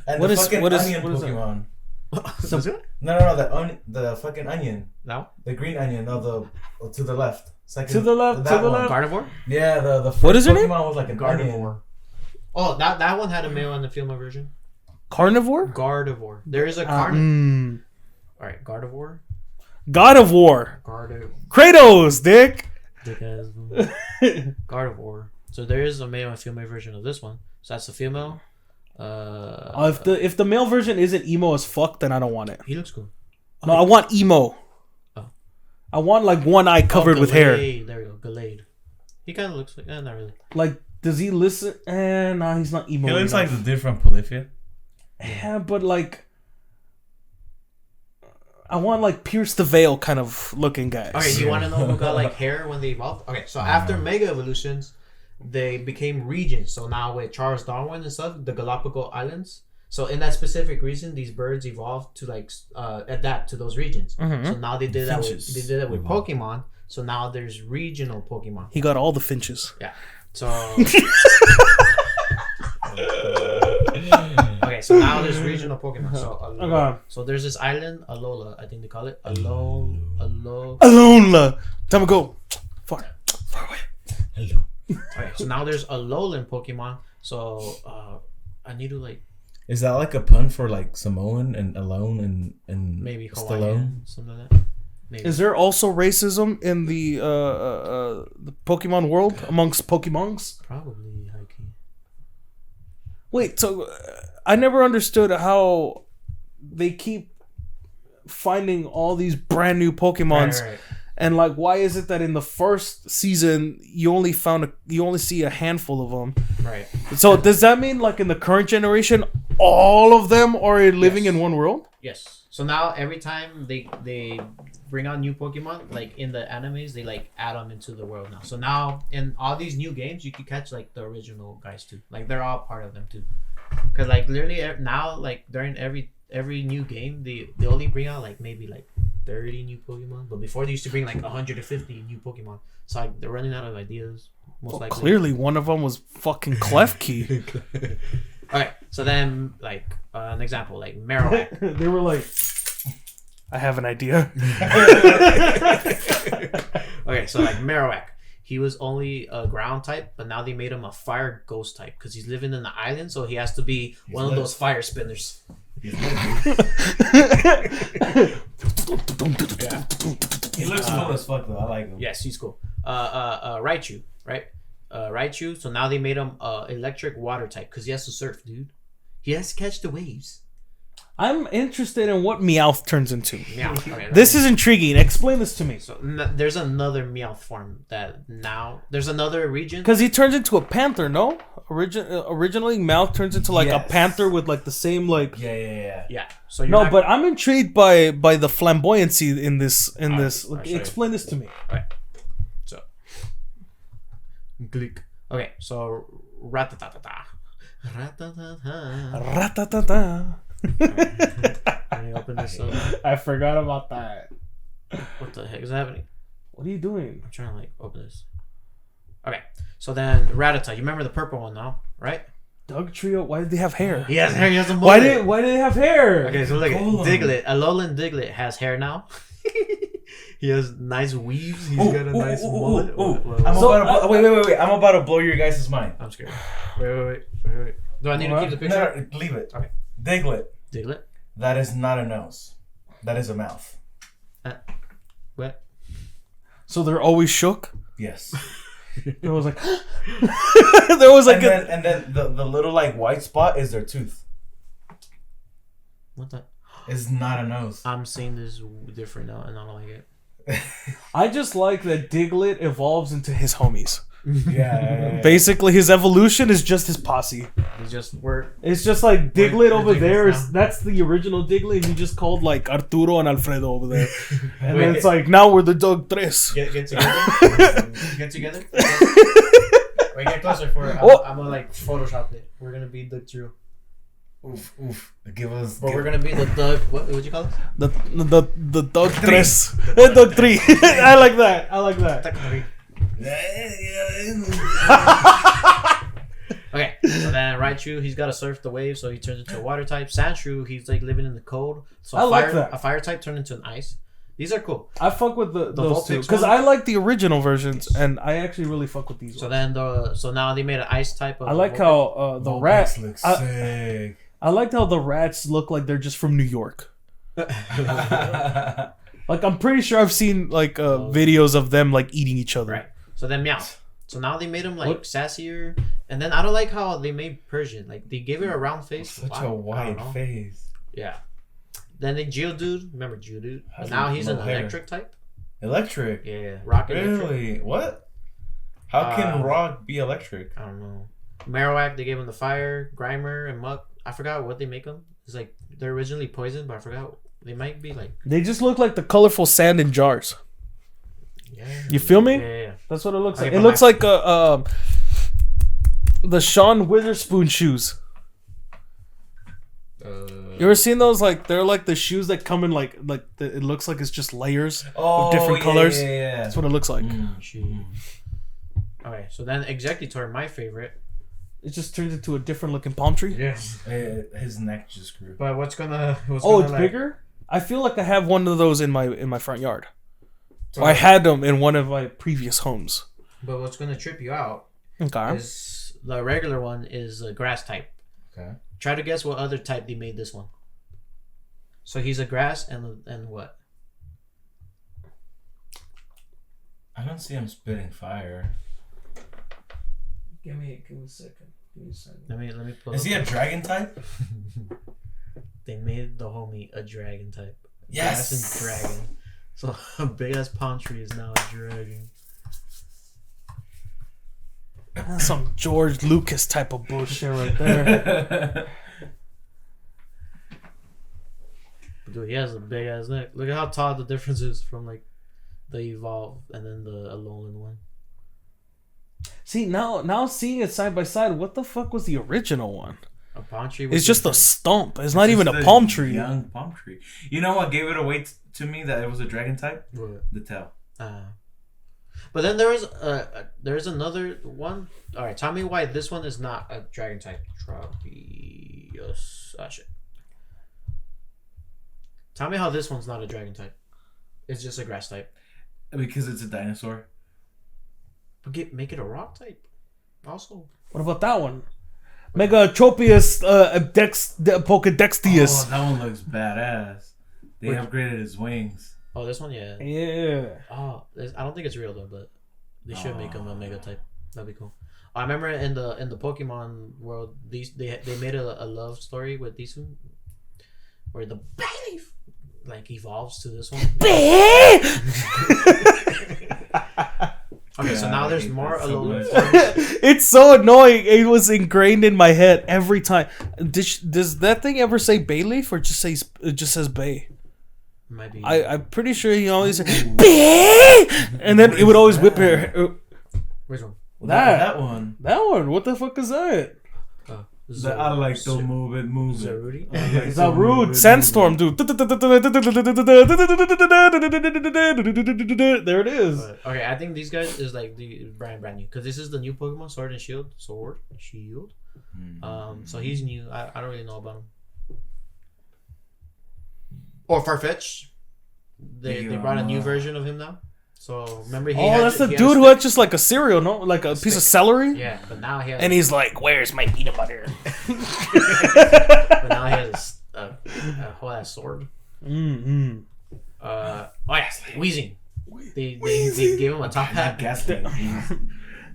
S1: And
S3: what
S1: the
S3: is
S1: fucking onion Pokemon. No, the fucking onion.
S2: No?
S1: The green onion, to the left.
S3: To the left.
S2: Carnivore?
S1: Yeah, the first
S3: what is her name?
S1: Pokemon was like a
S2: Gardevoir. Oh, that one had a male and a female version.
S3: Carnivore?
S2: Gardevoir. There is a Carnivore. Alright, Gardevoir.
S3: God of War.
S2: Gardevoir.
S3: Kratos, dick.
S2: Gardevoir. So there is a male and female version of this one. So that's the female.
S3: If the male version isn't emo as fuck, then I don't want it.
S2: He looks cool.
S3: No, I want emo.
S2: Oh.
S3: I want like one eye covered with hair.
S2: There you go, Gallade. He kind of looks like, not really.
S3: Like, does he listen? Nah, he's not emo.
S1: He looks like the dude from Polyphia.
S3: Yeah, but like, I want like Pierce the Veil kind of looking guys.
S2: Okay, do you want to know who got like hair when they evolved? Okay, so after Mega Evolutions, they became regions. So now with Charles Darwin and stuff, the Galapagos Islands. So in that specific region, these birds evolved to like adapt to those regions. So now they did that. With Pokemon. So now there's regional Pokemon.
S3: He got all the finches.
S2: Yeah. So. Okay, so now there's regional Pokemon. So there's this island, Alola, I think they call it.
S3: Alola. Time to go. Far away.
S1: Hello.
S2: Okay, so now there's Alolan Pokemon. So I need to like.
S1: Is that like a pun for like Samoan and alone and
S2: Maybe
S1: Hawaiian,
S2: Hawaiian, something like that. Maybe.
S3: Is there also racism in the Pokemon world amongst Pokemons?
S2: Probably high key.
S3: Wait, so I never understood how they keep finding all these brand new Pokemons,
S2: Right.
S3: and like, why is it that in the first season you only see a handful of them?
S2: Right.
S3: So does that mean like in the current generation, all of them are living in one world?
S2: Yes. So now every time they bring out new Pokemon, like in the animes, they like add them into the world now. So now in all these new games, you can catch like the original guys too. Like they're all part of them too. Cause like literally now, like during every new game, they only bring out like maybe like 30 new Pokemon. But before they used to bring like 150 new Pokemon. So like they're running out of ideas. Most likely.
S3: Clearly, one of them was fucking Klefki.
S2: Alright, so then like an example like Marowak.
S3: They were like, I have an idea.
S2: Okay, so like Marowak, he was only a ground type, but now they made him a fire ghost type because he's living in the island, so he has to be one of those fire spinners.
S1: He looks cool as fuck though. I like him.
S2: Yes, he's cool. Raichu, right? Raichu. So now they made him electric water type because he has to surf, dude. He has to catch the waves.
S3: I'm interested in what Meowth turns into.
S2: Meowth. Okay,
S3: This is intriguing. Explain this to me.
S2: so there's another Meowth form that now there's another region.
S3: Because he turns into a panther, no? Originally, Meowth turns into like a
S1: Yes.
S3: panther with like the same like.
S1: Yeah.
S2: Yeah. So you're
S3: No,
S2: not-
S3: but I'm intrigued by the flamboyancy in this.
S2: I'll show you.
S3: Explain this to me.
S2: So, click. Okay, so Ratatata.
S3: Ratatata.
S2: Let me open this up.
S3: I forgot about that.
S2: What the heck is happening?
S3: What are you doing?
S2: I'm trying to like open this. Okay, so then Rattata. You remember the purple one now, right?
S3: Doug Trio. Why did they have hair?
S2: He has hair. He has a
S3: Why
S2: mullet.
S3: did they have hair?
S2: Okay, so look at
S1: Hold on.
S2: Diglett. Alolan Diglett has hair now. He has nice weaves. He's got a nice mullet. Wait.
S1: I'm about to blow your guys' mind.
S2: I'm scared. Wait. Do I need to keep the picture?
S1: No, leave it.
S2: Okay.
S1: Diglett.
S2: Diglett.
S1: That is not a nose. That is a mouth.
S2: What?
S3: So they're always shook.
S1: Yes.
S3: There was like, there was like,
S1: and then the little like white spot is their tooth.
S2: What the?
S1: It's not a nose.
S2: I'm seeing this different now, and I don't like it.
S3: I just like that Diglett evolves into his homies.
S1: Yeah.
S3: Basically, his evolution is just his posse.
S2: It's just we're
S3: It's just like Diglett
S2: We're
S3: over
S2: Digletts
S3: there.
S2: now.
S3: That's the original Diglett. He just called like Arturo and Alfredo over there. And
S2: Wait,
S3: then it's like, now we're the Doug Tres.
S2: get together. Get together. Wait, get closer for it. I'm gonna like Photoshop it. We're gonna be the trio.
S1: Oof. Give us.
S2: But we're gonna be the Doug. What would you call it?
S3: The Doug Tres. Doug 3. I like that.
S2: Okay, so then Raichu, he's got to surf the waves, so he turns into a water type. Sandshrew, he's like living in the cold. So
S3: I like that.
S2: A fire type turned into an ice. These are cool.
S3: I fuck with those
S2: Vulpix
S3: two because
S2: one?
S3: I like the original versions, and I actually really fuck with these.
S2: So
S3: ones.
S2: then so now they made an ice type of.
S3: I like
S2: Vulpix.
S3: how the rats
S1: looks sick.
S3: I liked how the rats look like they're just from New York. Like I'm pretty sure I've seen like videos of them like eating each other.
S2: Right. So then Meowth. So now they made him like
S3: What?
S2: sassier, and then I don't like how they made Persian. Like they gave her a round face.
S1: Such
S2: Why?
S1: a
S2: I don't
S1: wide
S2: know.
S1: face.
S2: Yeah. Then the Geodude. Remember Geodude?
S1: Has
S2: Now he's
S1: no
S2: an
S1: hair.
S2: electric type.
S1: Electric.
S2: Yeah. Rock electric.
S1: Really? What? How can rock be electric?
S2: I don't know. Marowak, they gave him the fire. Grimer and Muck. I forgot what they make them. It's like they're originally poison, but I forgot. They might be like.
S3: They just look like the colorful sand in jars.
S2: Yeah.
S3: You feel me?
S2: Yeah.
S3: That's what it looks
S2: Okay,
S3: like. It
S2: but
S3: looks
S2: my-
S3: like The Sean Witherspoon shoes. You ever seen those? Like they're like the shoes that come in it looks like it's just layers of different colors.
S1: Yeah.
S3: That's what it looks like.
S2: Okay, so then Executor, my favorite.
S3: It just turns into a different looking palm tree.
S2: Yes.
S1: His neck just grew.
S2: But what's gonna?
S3: It's bigger. I feel like I have one of those in my front yard. So I had them in one of my previous homes.
S2: But what's gonna trip you out?
S3: Okay.
S2: Is the regular one is a grass type.
S1: Okay.
S2: Try to guess what other type they made this one. So he's a grass and what?
S1: I don't see him spitting fire.
S3: Give me a second.
S2: Let me pull.
S1: Is he a dragon type?
S2: They made the homie a dragon type.
S1: Yes.
S2: Grass and dragon. So a big ass palm tree is now a dragon.
S3: That's some George Lucas type of bullshit right there.
S2: Dude, he has a big ass neck. Look at how tall the difference is from like the Evolve and then the Alolan one.
S3: See, now seeing it side by side, what the fuck was the original one?
S2: A palm tree.
S3: It's just a stump. It's not even a palm tree.
S1: Young palm tree. You know what gave it away to me that it was a dragon type?
S2: What?
S1: The tail.
S2: But then there's another one. All right, tell me why this one is not a dragon type. Tropius. Shit. Tell me how this one's not a dragon type. It's just a grass type.
S1: Because it's a dinosaur.
S2: But make it a rock type. Also.
S3: What about that one? Megatropius Pokedextius.
S1: Oh, that one looks badass. They upgraded his wings.
S2: Oh, this one, yeah.
S3: Yeah.
S2: Oh, I don't think it's real though, but they should make him a mega type. That'd be cool. I remember in the Pokemon world, they made a love story with these two, where the baby like evolves to this one. Okay, so now there's more Alolan forms.
S3: It's so annoying. It was ingrained in my head every time. Does that thing ever say Bayleaf or just says Bay?
S2: Might be.
S3: I'm pretty sure he always said Bay, and then it would always whip her.
S2: Which one?
S1: That one.
S3: That one. What the fuck is that?
S1: I like to move it.
S2: Zarudi?
S3: Zarude. Sandstorm, dude. There it is.
S2: Okay, I think these guys is like the brand new because this is the new Pokemon Sword and Shield. So he's new. I don't really know about him. Or Farfetch. They brought a new version of him now. So remember
S3: that's the dude who had just like a cereal, no, like a piece of celery.
S2: Yeah, but now he has.
S3: And he's like, "Where's my peanut butter?"
S2: But now he has a whole ass sword.
S3: Mm-hmm.
S2: Wheezing. They gave him a top hat.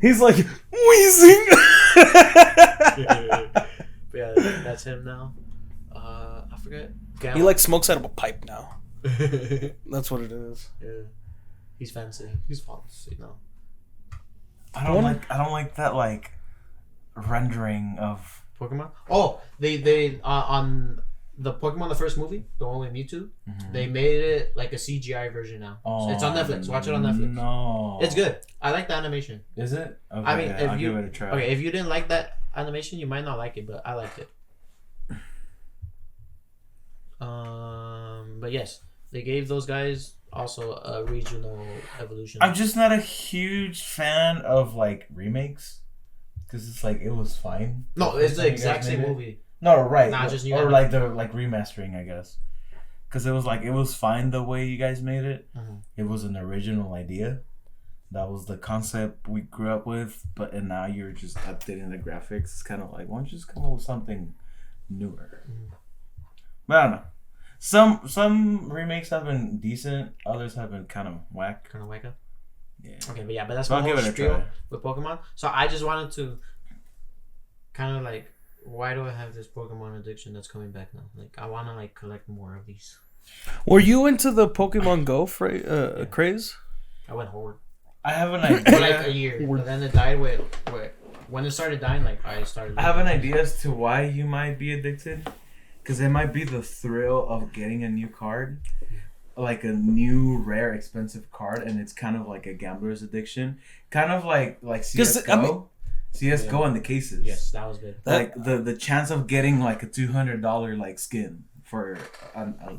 S3: He's like wheezing.
S2: Yeah, that's him now. I forget.
S3: He like smokes out of a pipe now. That's what it is.
S2: Yeah. He's fancy. He's fancy now.
S1: I don't like that like rendering of
S2: Pokemon. Oh, they on the Pokemon the first movie, the one with Mewtwo. They made it like a CGI version now. So it's on Netflix. Watch it on Netflix.
S1: No,
S2: it's good. I like the animation.
S1: Is it? Okay,
S2: I mean,
S1: I'll give it a try.
S2: Okay, if you didn't like that animation, you might not like it, but I liked it. But yes, they gave those guys also a regional evolution.
S1: I'm just not a huge fan of like remakes because it's like it was fine.
S2: No, it's the exact same movie.
S1: No, right.
S2: Not just new
S1: or like the remastering, I guess. Because it was fine the way you guys made it.
S2: Mm-hmm.
S1: It was an original idea. That was the concept we grew up with, and now you're just updating the graphics. It's kind of like, why don't you just come up with something newer?
S2: Mm-hmm.
S1: But I don't know. Some remakes have been decent. Others have been kind of whack.
S2: Kind of wake up.
S1: Yeah.
S2: Okay, but yeah, but that's
S1: I'll
S2: my
S1: give
S2: whole
S1: it a
S2: spiel
S1: try.
S2: with Pokemon. So I just wanted to kind of like, why do I have this Pokemon addiction that's coming back now? Like, I want to like collect more of these.
S3: Were you into the Pokemon Go craze?
S2: I went hard.
S1: I have an idea.
S2: For like a year, but then it died with when it started dying. Like I started.
S1: I have an idea as to why you might be addicted. Because it might be the thrill of getting a new card, like a new, rare, expensive card, and it's kind of like a gambler's addiction. Kind of like CSGO. CS:GO and the cases.
S2: Yes, that was good.
S1: Like the chance of getting like a $200 like skin for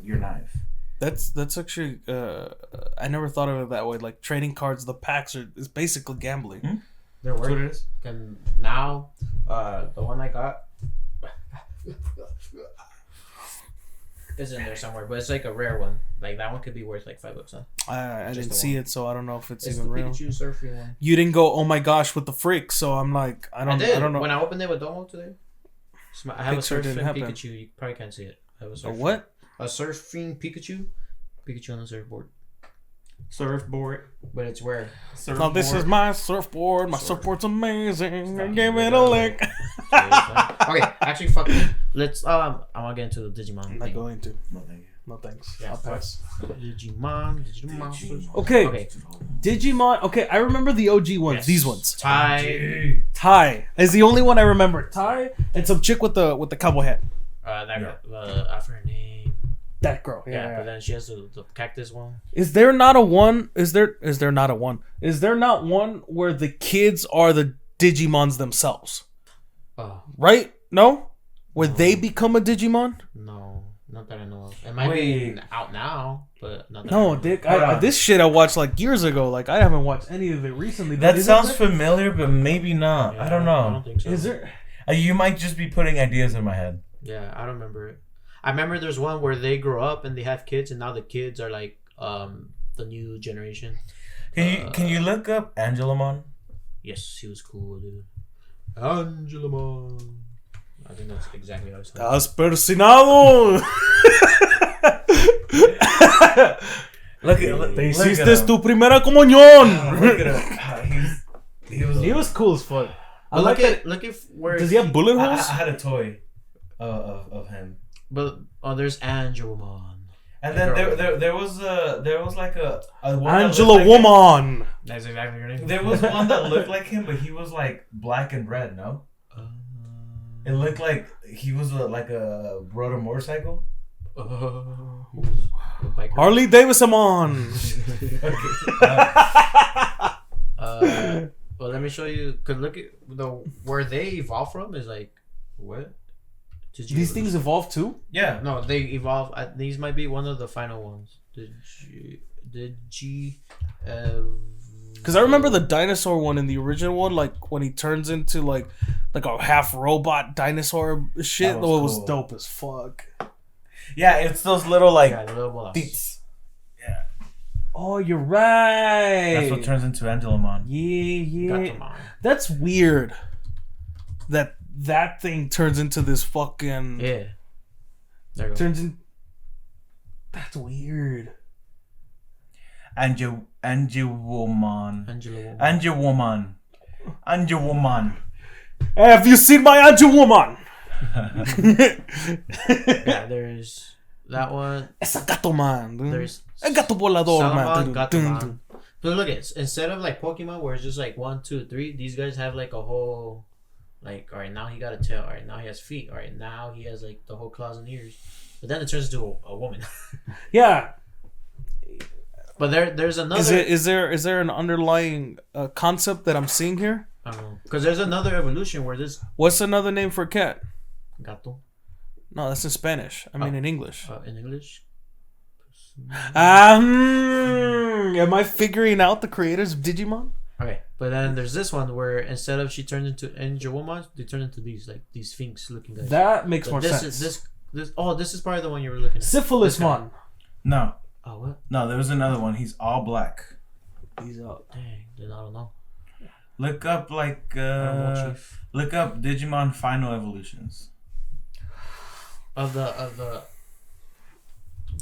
S1: your knife.
S3: That's actually I never thought of it that way. Like trading cards, the packs is basically gambling.
S1: Hmm?
S2: They're
S1: That's what
S2: worth
S1: it is.
S2: And now, the one I got is in there somewhere, but it's like a rare one. Like that one could be worth like $5, huh?
S3: I
S2: Just
S3: didn't
S2: the
S3: see
S2: one.
S3: it, so I don't know if it's
S2: It's
S3: even
S2: the
S3: real.
S2: Pikachu surfing one.
S3: You didn't go, oh my gosh, with the freak. So I'm like, I don't know.
S2: When I opened it with Domo today, I have
S3: Picture
S2: a
S3: didn't
S2: surfing
S3: happen.
S2: Pikachu. You probably can't see it. I have a
S3: A
S2: surfing.
S3: what?
S2: A surfing Pikachu. Pikachu on the surfboard. Surfboard, but it's rare.
S3: No, this is my surfboard. My surfboard's amazing. I
S2: not
S3: gave
S2: even
S3: it a
S2: that
S3: lick.
S2: Okay, actually, fuck it. Let's I want to get into the Digimon.
S3: I'm not
S2: thing.
S3: going to.
S1: No, thank you.
S3: No thanks.
S2: Yeah,
S3: I'll pass.
S2: Digimon.
S3: Okay.
S2: Okay.
S3: Digimon. Okay, I remember the OG ones.
S2: Yes.
S3: These ones.
S2: Tai.
S3: Tai is the only one I remember. Tai and some chick with the cowboy hat.
S2: That girl. I forgot her name.
S3: That girl.
S2: Yeah, but then she has the cactus one.
S3: Is there not a one? Is there not a one? Is there not one where the kids are the Digimons themselves?
S2: Oh
S3: Right? No? Where they become a Digimon?
S2: no, not that I know of. It might
S1: Wait.
S2: be out now, but not that I
S3: No,
S2: know of.
S3: Dick.
S1: Hold on.
S3: This shit I watched like years ago. Like I haven't watched any of it recently.
S1: That
S3: Isn't
S1: sounds
S3: there-
S1: familiar, but maybe not.
S2: Yeah,
S1: I don't
S2: I
S1: know.
S2: don't think so.
S3: Is there?
S1: You might just be putting ideas in my head.
S2: Yeah, I don't remember it. I remember there's one where they grow up and they have kids, and now the kids are like the new generation.
S1: Can you look up Angelamon?
S2: Yes, he was cool, dude. Angelamon. I think that's exactly what I was saying.
S3: Has persinado.
S1: Look
S3: Te
S1: at
S3: hiciste
S1: him.
S3: tu primera comunión.
S1: Look at him.
S3: He was cool as fuck. I
S2: But
S3: like that.
S2: look at where
S3: Does he have bullet
S1: I
S3: holes?
S1: had a toy of him.
S2: But there's Angelamon.
S1: And then there was like a one that
S3: Angela
S1: looked like him.
S3: Woman.
S2: That's exactly her name.
S1: There was one that looked like him, but he was like black and red. No, it looked like he was like a rode a motorcycle.
S2: He was a biker.
S3: Harley Davidson.
S2: Well, let me show you. Cause look at where they evolve from is like what?
S3: These things evolve too.
S1: Yeah.
S2: No, they evolve. These might be one of the final ones.
S3: Because I remember the dinosaur one in the original one, like when he turns into like a half robot dinosaur shit.
S1: That
S3: It
S1: was
S3: was
S1: cool.
S3: dope as fuck.
S1: Yeah, it's those little like
S2: Yeah, the little bolas.
S1: beats.
S3: Oh, you're right.
S1: That's what turns into Angelamon.
S3: Yeah.
S2: Gatomon.
S3: That's weird. That thing turns into this fucking.
S2: Yeah. There you go.
S3: Turns in. That's weird.
S1: Angewoman.
S2: Angela.
S1: Angewoman.
S3: Have you seen my Angel Woman?
S2: Yeah, there's that one.
S3: Es a gato man.
S2: There's
S3: El gato volador,
S2: Salmon,
S3: man.
S2: Gatomon. But look at instead of like Pokemon where it's just like 1, 2, 3, these guys have like a whole like all right now he got a tail, all right now he has feet, all right now he has like the whole claws and ears. But then it turns into a woman.
S3: Yeah.
S2: But there's another.
S3: Is there an underlying concept that I'm seeing here?
S2: I don't know because there's another evolution where this
S3: What's another name for a cat?
S2: gato
S3: No, that's in Spanish. I mean in English.
S2: in English.
S3: Am I figuring out the creators of Digimon?
S2: Okay, but then there's this one where instead of she turned into Angel Woman, they turn into these Sphinx looking guys.
S3: That makes more
S2: this
S3: sense.
S2: is this. Oh, this is probably the one you were looking at.
S3: Syphilis
S2: This guy.
S3: Mon.
S1: No,
S2: Oh what?
S1: no, there was another one. He's all black.
S3: He's out.
S2: Dang, then I don't know.
S1: Look up like
S2: I don't know, Chief.
S1: look up Digimon Final Evolutions.
S2: Of the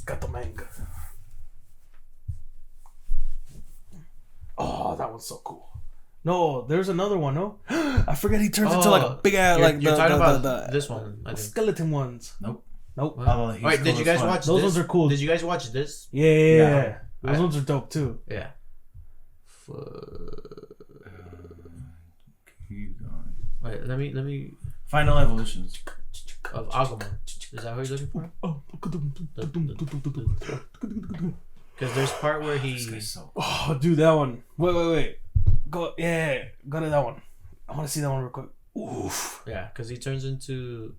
S3: Got the manga. Oh, that one's so cool. No, there's another one. No, I forget. He turns into like a big ass,
S2: you're talking about this one. I think.
S3: skeleton ones.
S1: Nope.
S3: Nope.
S2: What?
S1: Although he's
S2: All right, did
S1: cool
S2: you
S1: as
S2: guys
S1: fuck.
S2: watch
S3: Those
S2: this?
S3: ones are cool.
S2: Did you guys watch this?
S3: Yeah. Those
S2: I-
S3: ones are dope too.
S2: Yeah.
S1: Keep going.
S2: Wait, let me
S1: Final Evolutions.
S2: of Agumon. Is that what you're looking for? Because there's part where he.
S1: This guy's so
S3: Oh, dude, that one. Wait. Go to that one. I want to see that one real quick. Oof.
S2: Yeah, because he turns into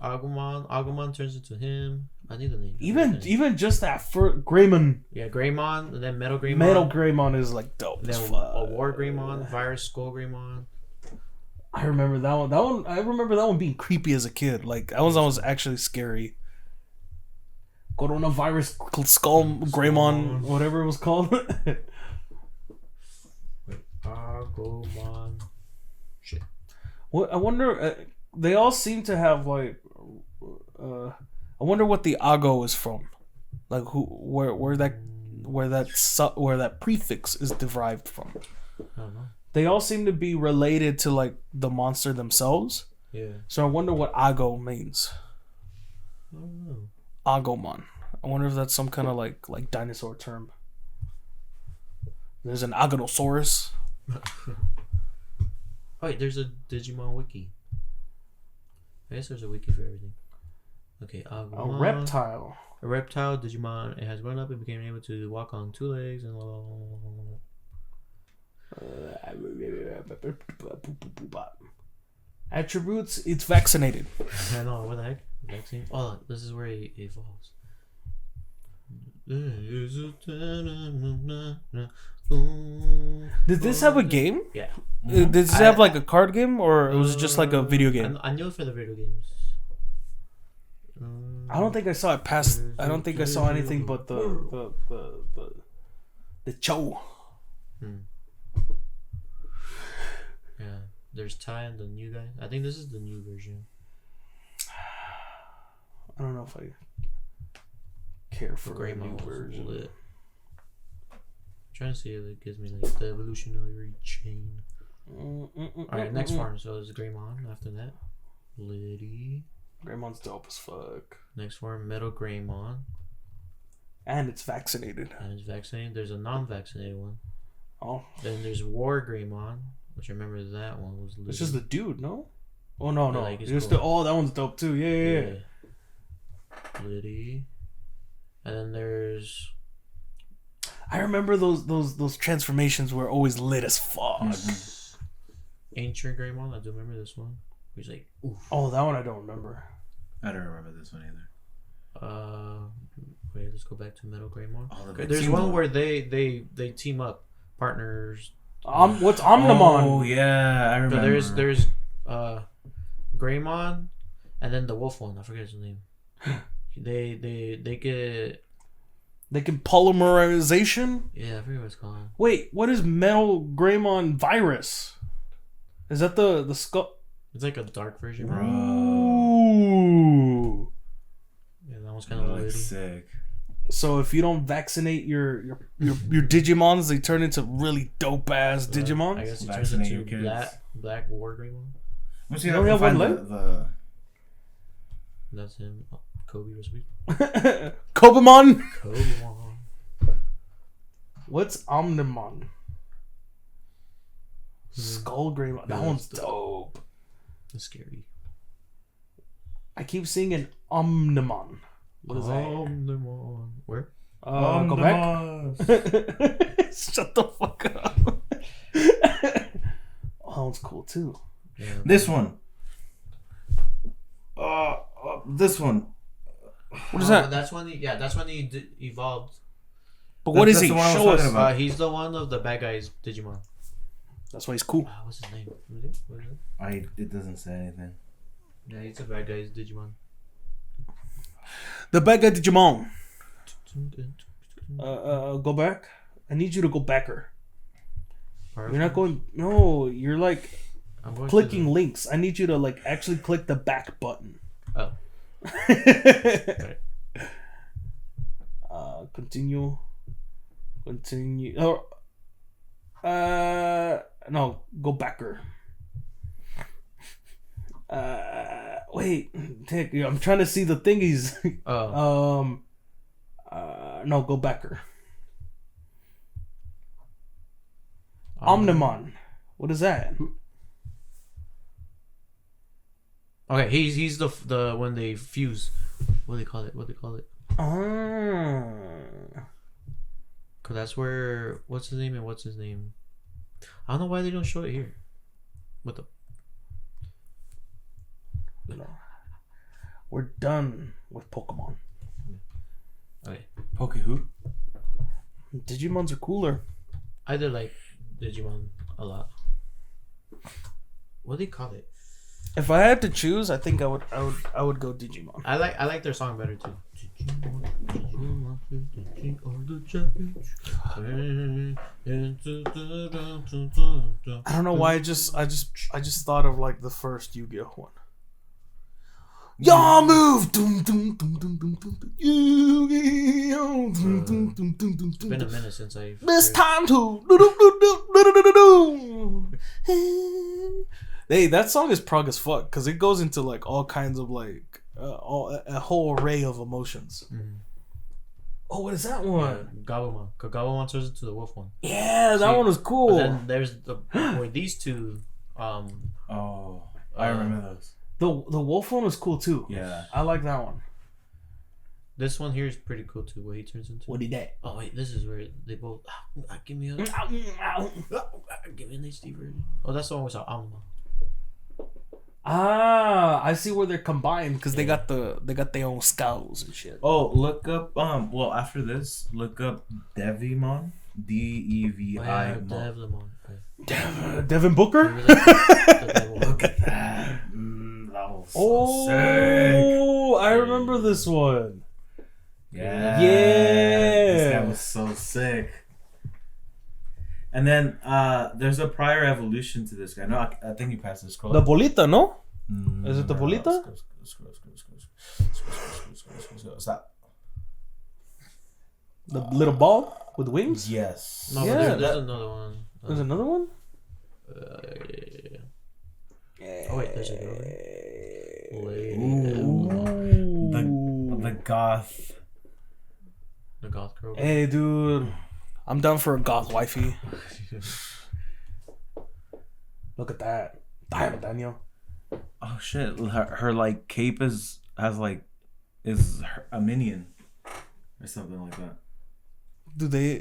S2: Agumon. Agumon turns into him. I need the name.
S3: Even just that for Greymon.
S2: Yeah, Greymon, and then Metal Greymon.
S3: Metal Greymon is like dope.
S2: And then
S3: as fuck.
S2: a War Greymon, Virus Skull Greymon.
S3: I remember that one. I remember that one being creepy as a kid. Like that was actually scary. Coronavirus Skull Greymon, whatever it was called.
S2: Agumon. Shit.
S3: What I wonder. They all seem to have like. I wonder what the Ago is from, like where that prefix is derived from.
S2: I don't know.
S3: They all seem to be related to like the monster themselves.
S2: Yeah.
S3: So I wonder what Ago means.
S2: I don't know.
S3: Agomon. I wonder if that's some kind of like dinosaur term. There's an Aganosaurus.
S2: Oh, wait, there's a Digimon wiki. I guess there's a wiki for everything. Okay, Agumon.
S3: A reptile.
S2: A reptile Digimon. It has grown up and became able to walk on 2 legs and.
S3: Attributes: it's vaccinated.
S2: I know, what the heck? Vaccine? Oh, this is where it evolves.
S3: Did this have a game?
S2: Yeah.
S3: Did this have like a card game, or it was just like a video game?
S2: I knew it for the video games.
S3: I don't think I saw it past. I don't think I saw anything but the Cho.
S2: Yeah, there's Ty and the new guy. I think this is the new version.
S3: I don't know if I care for
S2: Great
S3: the new version.
S2: Lit. Trying to see if it gives me like the evolutionary chain. Alright, next farm. So there's Greymon after that. Liddy.
S3: Greymon's dope as fuck.
S2: Next farm, Metal Greymon.
S3: And it's vaccinated.
S2: And it's vaccinated. There's a non-vaccinated one.
S3: Oh.
S2: Then there's War Greymon, which I remember that one was Liddy.
S3: It's just the dude, no? Oh no.
S2: Like,
S3: Oh, that one's dope too. Yeah.
S2: Liddy. And then there's.
S3: I remember those transformations were always lit as fuck.
S2: Ancient Greymon. I do remember this one. He's like, oof.
S3: Oh, that one I don't remember.
S1: I don't remember this one either.
S2: Wait, let's go back to Metal Greymon.
S1: Okay,
S2: there's one where they team up, partners.
S3: What's Omnimon?
S1: Oh yeah, I remember.
S2: So there's Greymon, and then the wolf one. I forget his name. They get.
S3: They can polymerization.
S2: Yeah, I forget what it's called.
S3: Wait, what is Metal Greymon virus? Is that the skull?
S2: It's like a dark version.
S3: Ooh.
S2: Yeah, that one's kind of
S1: looks sick.
S3: So if you don't vaccinate your Digimons, they turn into really dope ass Digimons.
S2: I guess it turns into Black War Greymon.
S1: Once you have one leg.
S2: That's him. Oh, Kobe was weak.
S3: Kobamon.
S2: Kobamon.
S3: What's Omnimon? Skull Greymon. That one's dope.
S2: That's scary.
S3: I keep seeing an Omnimon. What is that?
S2: Omnimon. Where?
S3: Go back. Shut the fuck up. Oh, that one's cool too.
S1: Yeah, this one. This one.
S3: What is that?
S2: That's when he evolved.
S3: But what is he? Show us.
S2: He's the one of the bad guys Digimon.
S3: That's why he's cool.
S2: What's his name? What is it?
S1: It doesn't say anything.
S2: Yeah, he's the bad guy's Digimon.
S3: The bad guy Digimon. Go back. I need you to go backer. You're not going. No, you're like clicking links. I need you to like actually click the back button.
S2: Oh.
S3: Okay. Continue. No, go backer. Wait, I'm trying to see the thingies.
S2: Oh.
S3: No, go backer. Omnimon. What is that?
S2: Okay, he's the when they fuse. What do they call it? Cause that's where what's his name. I don't know why they don't show it here. What the?
S3: No. We're done with Pokemon.
S2: Okay.
S1: Poke who?
S3: Digimons are cooler.
S2: I did like Digimon a lot. What do you call it?
S3: If I had to choose, I think I would go Digimon.
S2: I like their song better too. Digimon are the champions.
S3: I don't know why I just thought of like the first Yu-Gi-Oh one. Y'all move. Yu-Gi-Oh.
S2: It's been a minute since I.
S3: This time to. Hey, that song is prog as fuck because it goes into like all kinds of like a whole array of emotions.
S2: Mm.
S3: Oh, what is that one?
S2: Gabumon. Gabumon turns into the wolf one.
S3: Yeah, that one was cool.
S2: But then there's where these two.
S1: Oh, I remember those.
S3: The wolf one was cool too.
S1: Yeah,
S3: I like that one.
S2: This one here is pretty cool too. What he turns into.
S3: What he did?
S2: Oh wait, this is where they both. Give me a. Give me an HD version. Oh, that's the one we saw.
S3: Ah, I see where they're combined because they got their own skulls and shit.
S1: Oh, look up. Well, after this, look up Devimon. Devimon.
S3: Devin Booker.
S1: Look at that. That was so sick.
S3: Oh, I remember this one.
S1: Yeah.
S3: Yeah.
S1: This guy was so sick. And then there's a prior evolution to this guy. No, I think you passed this scroll.
S3: The bolita, no? Is it the bolita?
S1: Scroll. Stop.
S3: The little ball with wings?
S1: Yes.
S2: No,
S3: Yeah,
S2: but there's another one.
S3: There's another one?
S2: Oh wait, there's a
S1: Ooh. The goth.
S2: The goth girl.
S3: Hey, dude. I'm down for a goth wifey. Look at that. Damn, Daniel.
S1: Oh shit! Her like cape is a minion or something like that.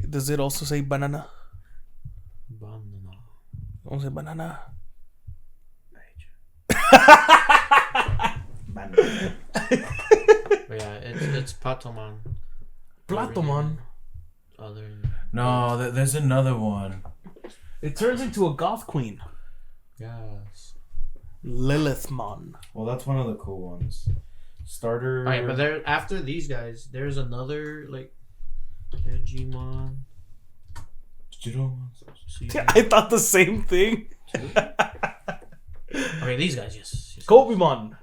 S3: Does it also say banana?
S2: Banana.
S3: Don't say banana.
S2: But yeah, it's Patomon.
S3: Platomon.
S2: Other.
S1: No, there's another one.
S3: It turns into a goth queen.
S2: Yes.
S3: Lilithmon.
S1: Well, that's one of the cool ones. Starter.
S2: Alright, but there after these guys, there's another like Digimon.
S3: I thought the same thing.
S2: Okay, these guys, yes.
S3: Kobimon.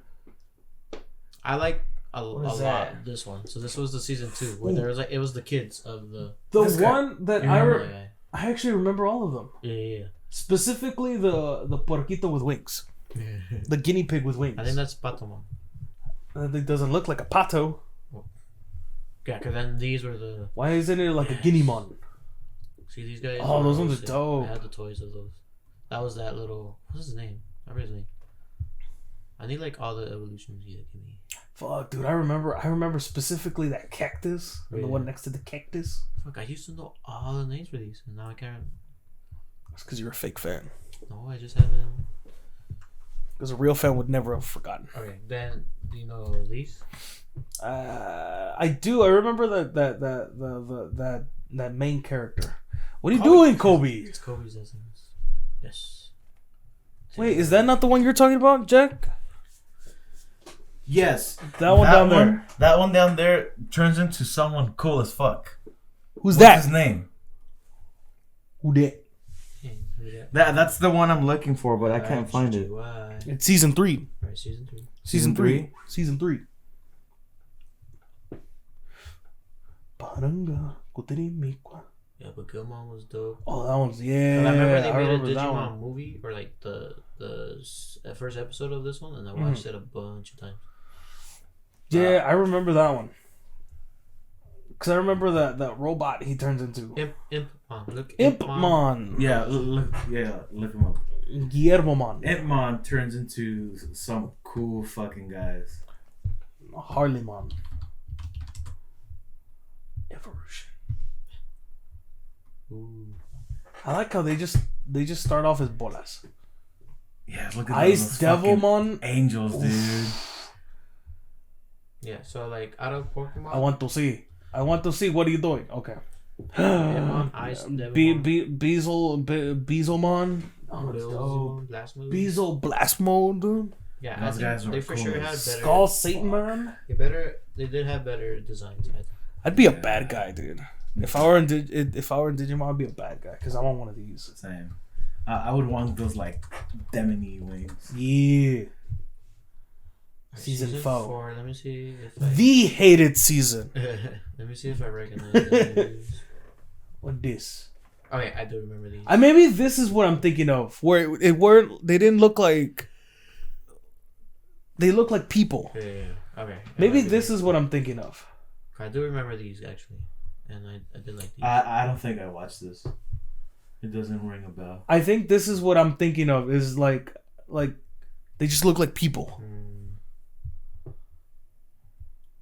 S2: I like a
S3: What is
S2: lot
S3: that?
S2: this one. So this was the season 2 where there was like it was the kids of the.
S3: The
S1: This guy.
S3: one that
S2: You remember that guy?
S3: I actually remember all of them.
S2: Yeah.
S3: Specifically the porquito with wings. The guinea pig with wings.
S2: I think that's Patomon.
S3: It doesn't look like a pato.
S2: Yeah, because then these were the.
S3: Why isn't it like a guineamon?
S2: See these guys?
S3: Oh,
S2: were
S3: those ones are
S2: sick.
S3: dope.
S2: I had the toys of those. That was that little. What's his name? I remember his name. I need like all the evolutions you give me.
S3: Fuck, dude, I remember specifically that cactus.
S2: Yeah.
S3: The one next to the cactus.
S2: Fuck, I used to know all the names for these, and now I can't.
S3: That's because you're a fake fan.
S2: No, I just haven't.
S3: Because a real fan would never have forgotten.
S2: Okay, then do you know these?
S3: I do. I remember that main character. What are you doing, Kobe?
S2: It's Kobe's essence. Yes.
S3: Wait, is that not the one you're talking about, Jack?
S1: Yes.
S3: That one down there.
S1: That one down there turns into someone cool as fuck.
S3: Who's
S1: What's
S3: that?
S1: his name?
S3: Who that?
S1: That's the one I'm looking for, but I can't find it.
S3: It's season 3.
S2: Right, season 3.
S3: Season 3. Season 3. Paranga, Kuterimikwa.
S2: Yeah, but Gilmon was dope.
S3: Oh, that one's yeah.
S2: I remember they made a
S3: that
S2: Digimon
S3: one.
S2: movie, or like the first episode of this one, and I watched it a bunch of times.
S3: Yeah, I remember that one. Cause I remember that robot he turns into.
S2: Impmon. Look,
S3: Impmon.
S1: Yeah, look him up.
S3: Guillermomon.
S1: Impmon turns into some cool fucking guys.
S3: Harleymon. Evolution.
S2: Ooh.
S3: I like how they just start off as bolas.
S1: Yeah, look at
S3: Ice
S1: those fucking
S3: Devilmon.
S1: angels, dude.
S2: Yeah, so like out of Pokemon,
S3: I want to see. What are you doing? Okay.
S2: Pokemon, Ice Devilmon,
S3: Bezelmon. Oh, let's go.
S2: Blast Move.
S3: Bezel Blast Mode, dude.
S2: Yeah,
S1: Those
S2: I
S1: guys
S2: think they
S1: were
S2: for
S1: cool
S2: sure
S1: as
S2: had better.
S3: Skull Satan Man.
S2: They did have better designs. I think.
S3: I'd be a bad guy, dude. If I were in Digimon, I'd be a bad guy because I want one of these.
S1: Same. I would want those like Demony wings.
S3: Yeah. Season 4.
S2: 4. Let me see if I.
S3: The hated season.
S2: Let me see if I recognize these.
S3: What this?
S2: Okay, I do remember these.
S3: Maybe this is what I'm thinking of. Where it weren't. They didn't look like. They look like people.
S2: Yeah. Okay.
S3: Maybe this is what I'm thinking of.
S2: I do remember these actually, and I did like these.
S1: I don't think I watched this. It doesn't ring a bell.
S3: I think this is what I'm thinking of. Is like they just look like people.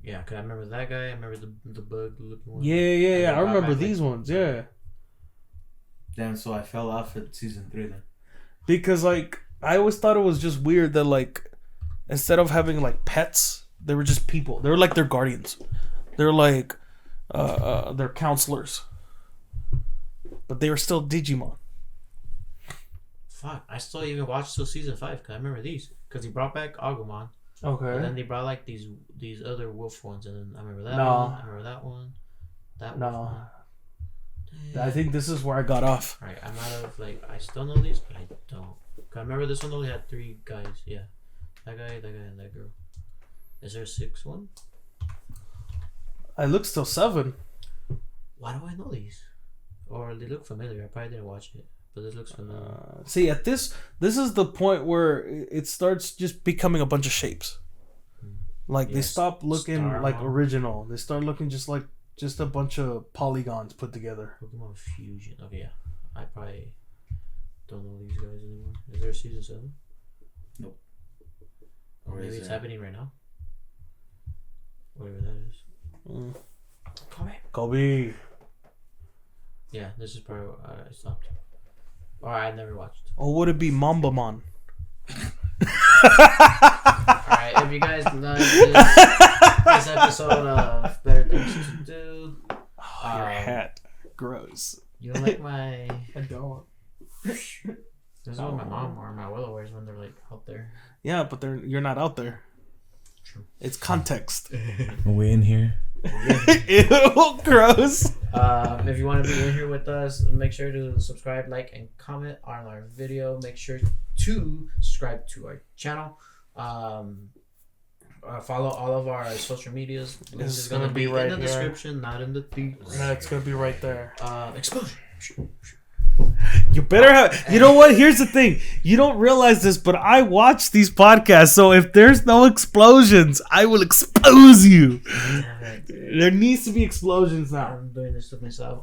S2: Yeah, cause I remember that guy. I remember the bug looking one.
S3: Yeah. I remember
S2: Batman,
S3: these ones. Yeah.
S1: Damn, so I fell off at season 3 then.
S3: Because like I always thought it was just weird that like instead of having like pets, they were just people. They were like their guardians. They're like they're counselors. But they were still Digimon.
S2: Fuck, I still even watched till season 5. Cause I remember these. Cause he brought back Agumon.
S3: Okay.
S2: And then they brought like these other wolf ones, and then I remember that
S3: No.
S2: one. I remember that one. That
S3: No.
S2: one.
S3: I think this is where I got off.
S2: Alright, I'm out of like I still know these, but I don't. Cause I remember this one only had 3 guys. Yeah, that guy, and that girl. Is there a 6th one?
S3: I look still 7.
S2: Why do I know these? Or they look familiar. I probably didn't watch it, but this looks familiar.
S3: See, at this is the point where it starts just becoming a bunch of shapes. Like they stop looking
S2: Starmon.
S3: like original. They start looking just like a bunch of polygons put together.
S2: Pokemon Fusion. Okay, yeah. I probably don't know these guys anymore. Is there a season 7?
S1: Nope.
S2: Or maybe it's happening right now. Whatever that is.
S3: Kobe.
S2: Yeah, this is probably what I stopped. Or I never watched.
S3: Or would it be Mambamon?
S2: Alright, if you guys like this episode of Better Things to Do.
S3: Oh, your hat. Gross.
S2: You don't like my.
S3: I don't.
S2: This is what my mom or my Willow wears when they're like out there.
S3: Yeah, but you're not out there.
S2: True.
S3: It's context.
S1: Are we in here?
S3: Ew, gross.
S2: If you want to be in here with us, make sure to subscribe, like, and comment on our video. Make sure to subscribe to our channel. Follow all of our social medias. Links is gonna be right in the description, not in the deets.
S3: No, it's gonna be right there.
S2: Explosion.
S3: You better have. You know what? Here's the thing. You don't realize this, but I watch these podcasts. So if there's no explosions, I will expose you. There needs to be explosions now.
S2: I'm doing this with myself.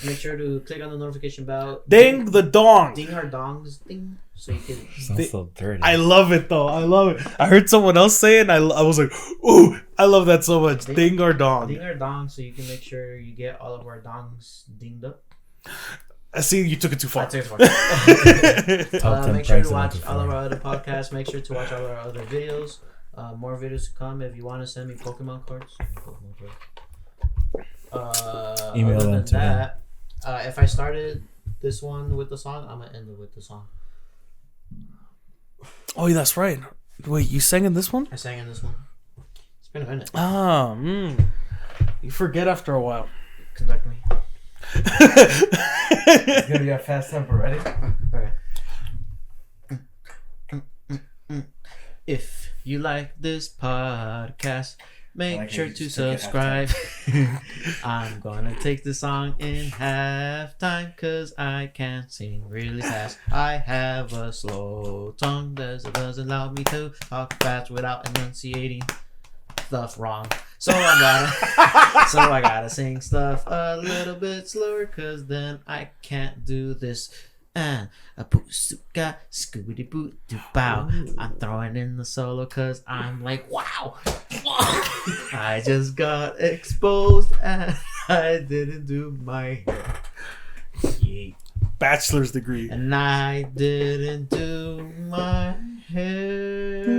S2: Make sure to click on the notification bell.
S3: Ding the dong.
S2: Ding our dongs. Ding. So you can.
S1: Sounds so dirty.
S3: I love it though. I love it. I heard someone else say it. And I was like, ooh, I love that so much. Ding our dong.
S2: Ding our dongs, so you can make sure you get all of our dongs dinged up.
S3: I see you took it too far.
S2: I took it too
S1: Top 10
S2: make sure to
S1: pranks
S2: watch
S1: I'm
S2: all of
S1: looking
S2: our other podcasts. Make sure to watch all our other videos. More videos to come. If you want to send me Pokemon cards,
S1: Email
S2: other
S1: them
S2: than
S1: to
S2: that, if I started this one with the song, I'm gonna end it with the song.
S3: Oh, yeah, that's right. Wait, you sang in this one?
S2: I sang in this one. It's been a minute.
S3: You forget after a while.
S2: Conduct me.
S1: It's gonna be a fast tempo. Ready?
S2: Okay. If you like this podcast, make sure to subscribe. I'm gonna take the song in halftime cause I can't sing really fast. I have a slow tongue that doesn't allow me to talk fast without enunciating stuff wrong. So I gotta sing stuff a little bit slower cause then I can't do this. And a poosuka scoobity boot do bow. I'm throwing in the solo cause I'm like wow. I just got exposed and I didn't do my hair. Yeah.
S3: bachelor's degree.
S2: And I didn't do my hair.